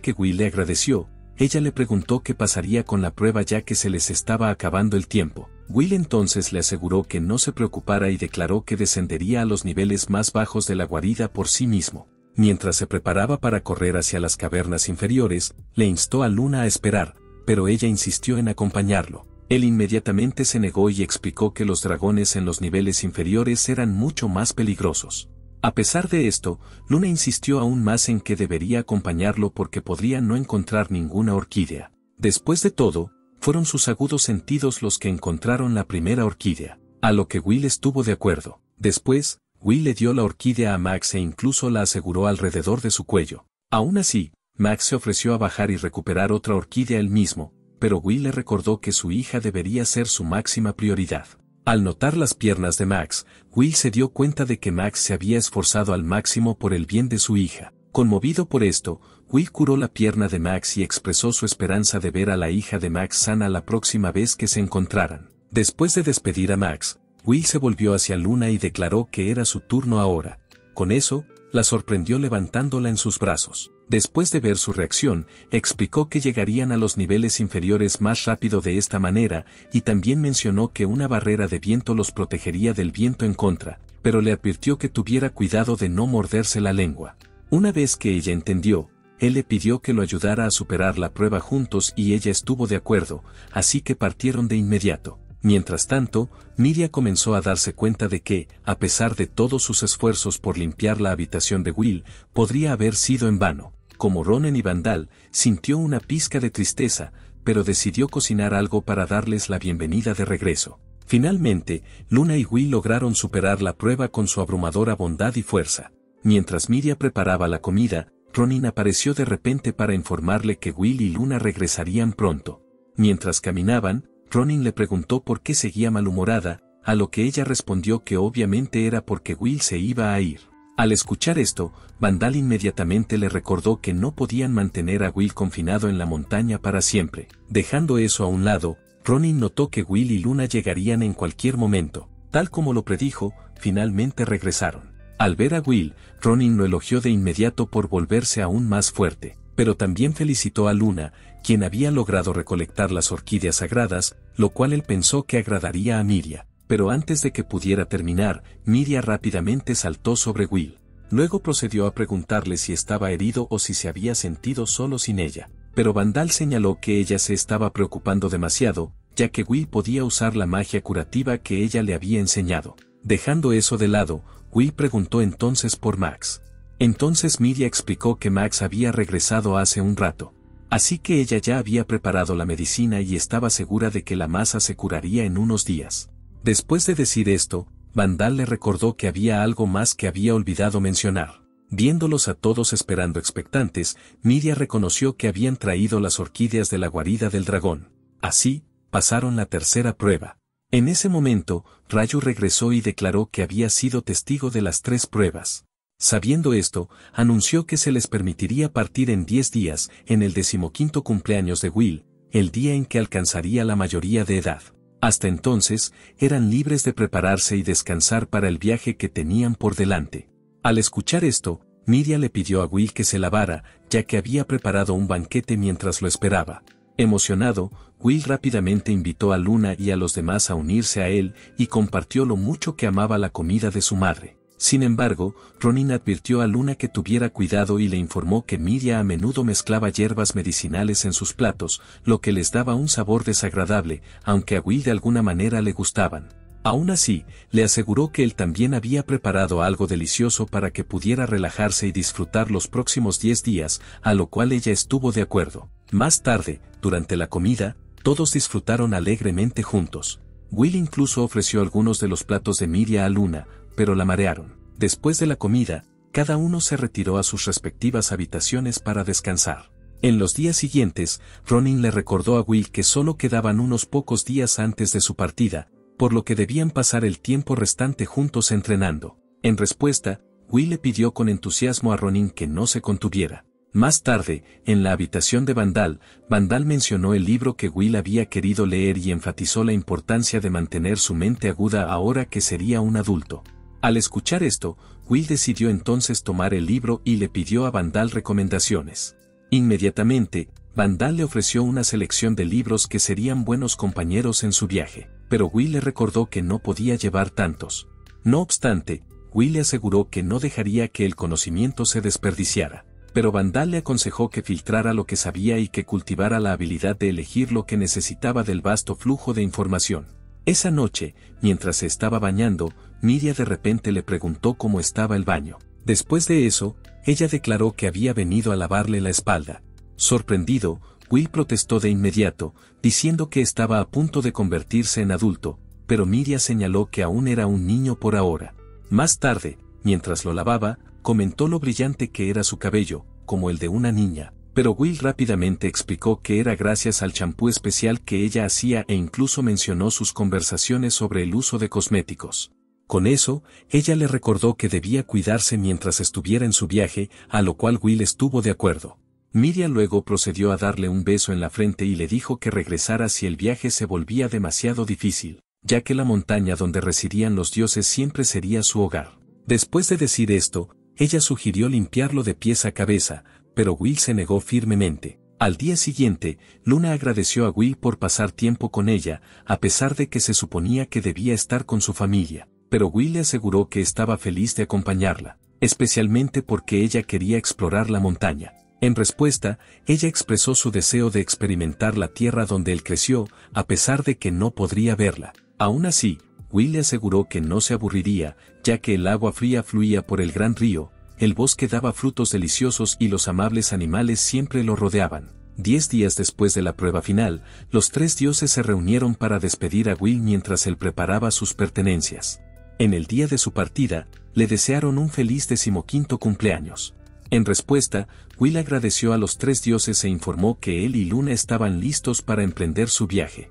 que Will le agradeció, ella le preguntó qué pasaría con la prueba ya que se les estaba acabando el tiempo. Will entonces le aseguró que no se preocupara y declaró que descendería a los niveles más bajos de la guarida por sí mismo. Mientras se preparaba para correr hacia las cavernas inferiores, le instó a Luna a esperar, pero ella insistió en acompañarlo. Él inmediatamente se negó y explicó que los dragones en los niveles inferiores eran mucho más peligrosos. A pesar de esto, Luna insistió aún más en que debería acompañarlo porque podría no encontrar ninguna orquídea. Después de todo, fueron sus agudos sentidos los que encontraron la primera orquídea, a lo que Will estuvo de acuerdo. Después, Will le dio la orquídea a Max e incluso la aseguró alrededor de su cuello. Aún así, Max se ofreció a bajar y recuperar otra orquídea él mismo, pero Will le recordó que su hija debería ser su máxima prioridad. Al notar las piernas de Max, Will se dio cuenta de que Max se había esforzado al máximo por el bien de su hija. Conmovido por esto, Will curó la pierna de Max y expresó su esperanza de ver a la hija de Max sana la próxima vez que se encontraran. Después de despedir a Max, Will se volvió hacia Luna y declaró que era su turno ahora. Con eso, la sorprendió levantándola en sus brazos. Después de ver su reacción, explicó que llegarían a los niveles inferiores más rápido de esta manera, y también mencionó que una barrera de viento los protegería del viento en contra, pero le advirtió que tuviera cuidado de no morderse la lengua. Una vez que ella entendió, él le pidió que lo ayudara a superar la prueba juntos y ella estuvo de acuerdo, así que partieron de inmediato. Mientras tanto, Miria comenzó a darse cuenta de que, a pesar de todos sus esfuerzos por limpiar la habitación de Will, podría haber sido en vano. Como Ronen y Vandal, sintió una pizca de tristeza, pero decidió cocinar algo para darles la bienvenida de regreso. Finalmente, Luna y Will lograron superar la prueba con su abrumadora bondad y fuerza. Mientras Miria preparaba la comida, Ronin apareció de repente para informarle que Will y Luna regresarían pronto. Mientras caminaban, Ronin le preguntó por qué seguía malhumorada, a lo que ella respondió que obviamente era porque Will se iba a ir. Al escuchar esto, Vandal inmediatamente le recordó que no podían mantener a Will confinado en la montaña para siempre. Dejando eso a un lado, Ronin notó que Will y Luna llegarían en cualquier momento. Tal como lo predijo, finalmente regresaron. Al ver a Will, Ronin lo elogió de inmediato por volverse aún más fuerte, pero también felicitó a Luna, quien había logrado recolectar las orquídeas sagradas, lo cual él pensó que agradaría a Miria. Pero antes de que pudiera terminar, Miria rápidamente saltó sobre Will. Luego procedió a preguntarle si estaba herido o si se había sentido solo sin ella. Pero Vandal señaló que ella se estaba preocupando demasiado, ya que Will podía usar la magia curativa que ella le había enseñado. Dejando eso de lado, Will preguntó entonces por Max. Entonces Miria explicó que Max había regresado hace un rato. Así que ella ya había preparado la medicina y estaba segura de que la masa se curaría en unos días. Después de decir esto, Vandal le recordó que había algo más que había olvidado mencionar. Viéndolos a todos esperando expectantes, Miria reconoció que habían traído las orquídeas de la guarida del dragón. Así, pasaron la tercera prueba. En ese momento, Rayu regresó y declaró que había sido testigo de las 3 pruebas. Sabiendo esto, anunció que se les permitiría partir en 10 días, en el 15º cumpleaños de Will, el día en que alcanzaría la mayoría de edad. Hasta entonces, eran libres de prepararse y descansar para el viaje que tenían por delante. Al escuchar esto, Miria le pidió a Will que se lavara, ya que había preparado un banquete mientras lo esperaba. Emocionado, Will rápidamente invitó a Luna y a los demás a unirse a él y compartió lo mucho que amaba la comida de su madre. Sin embargo, Ronin advirtió a Luna que tuviera cuidado y le informó que Miria a menudo mezclaba hierbas medicinales en sus platos, lo que les daba un sabor desagradable, aunque a Will de alguna manera le gustaban. Aún así, le aseguró que él también había preparado algo delicioso para que pudiera relajarse y disfrutar los próximos 10 días, a lo cual ella estuvo de acuerdo. Más tarde, durante la comida, todos disfrutaron alegremente juntos. Will incluso ofreció algunos de los platos de Miria a Luna, pero la marearon. Después de la comida, cada uno se retiró a sus respectivas habitaciones para descansar. En los días siguientes, Ronin le recordó a Will que solo quedaban unos pocos días antes de su partida, por lo que debían pasar el tiempo restante juntos entrenando. En respuesta, Will le pidió con entusiasmo a Ronin que no se contuviera. Más tarde, en la habitación de Vandal, Vandal mencionó el libro que Will había querido leer y enfatizó la importancia de mantener su mente aguda ahora que sería un adulto. Al escuchar esto, Will decidió entonces tomar el libro y le pidió a Vandal recomendaciones. Inmediatamente, Vandal le ofreció una selección de libros que serían buenos compañeros en su viaje, pero Will le recordó que no podía llevar tantos. No obstante, Will le aseguró que no dejaría que el conocimiento se desperdiciara. Pero Vandal le aconsejó que filtrara lo que sabía y que cultivara la habilidad de elegir lo que necesitaba del vasto flujo de información. Esa noche, mientras se estaba bañando, Miria de repente le preguntó cómo estaba el baño. Después de eso, ella declaró que había venido a lavarle la espalda. Sorprendido, Will protestó de inmediato, diciendo que estaba a punto de convertirse en adulto, pero Miria señaló que aún era un niño por ahora. Más tarde, mientras lo lavaba, comentó lo brillante que era su cabello, como el de una niña, pero Will rápidamente explicó que era gracias al champú especial que ella hacía e incluso mencionó sus conversaciones sobre el uso de cosméticos. Con eso, ella le recordó que debía cuidarse mientras estuviera en su viaje, a lo cual Will estuvo de acuerdo. Miriam luego procedió a darle un beso en la frente y le dijo que regresara si el viaje se volvía demasiado difícil, ya que la montaña donde residían los dioses siempre sería su hogar. Después de decir esto, ella sugirió limpiarlo de pies a cabeza, pero Will se negó firmemente. Al día siguiente, Luna agradeció a Will por pasar tiempo con ella, a pesar de que se suponía que debía estar con su familia, pero Will le aseguró que estaba feliz de acompañarla, especialmente porque ella quería explorar la montaña. En respuesta, ella expresó su deseo de experimentar la tierra donde él creció, a pesar de que no podría verla. Aún así, Will le aseguró que no se aburriría, ya que el agua fría fluía por el gran río, el bosque daba frutos deliciosos y los amables animales siempre lo rodeaban. 10 días después de la prueba final, los 3 dioses se reunieron para despedir a Will mientras él preparaba sus pertenencias. En el día de su partida, le desearon un feliz 15º cumpleaños. En respuesta, Will agradeció a los 3 dioses e informó que él y Luna estaban listos para emprender su viaje.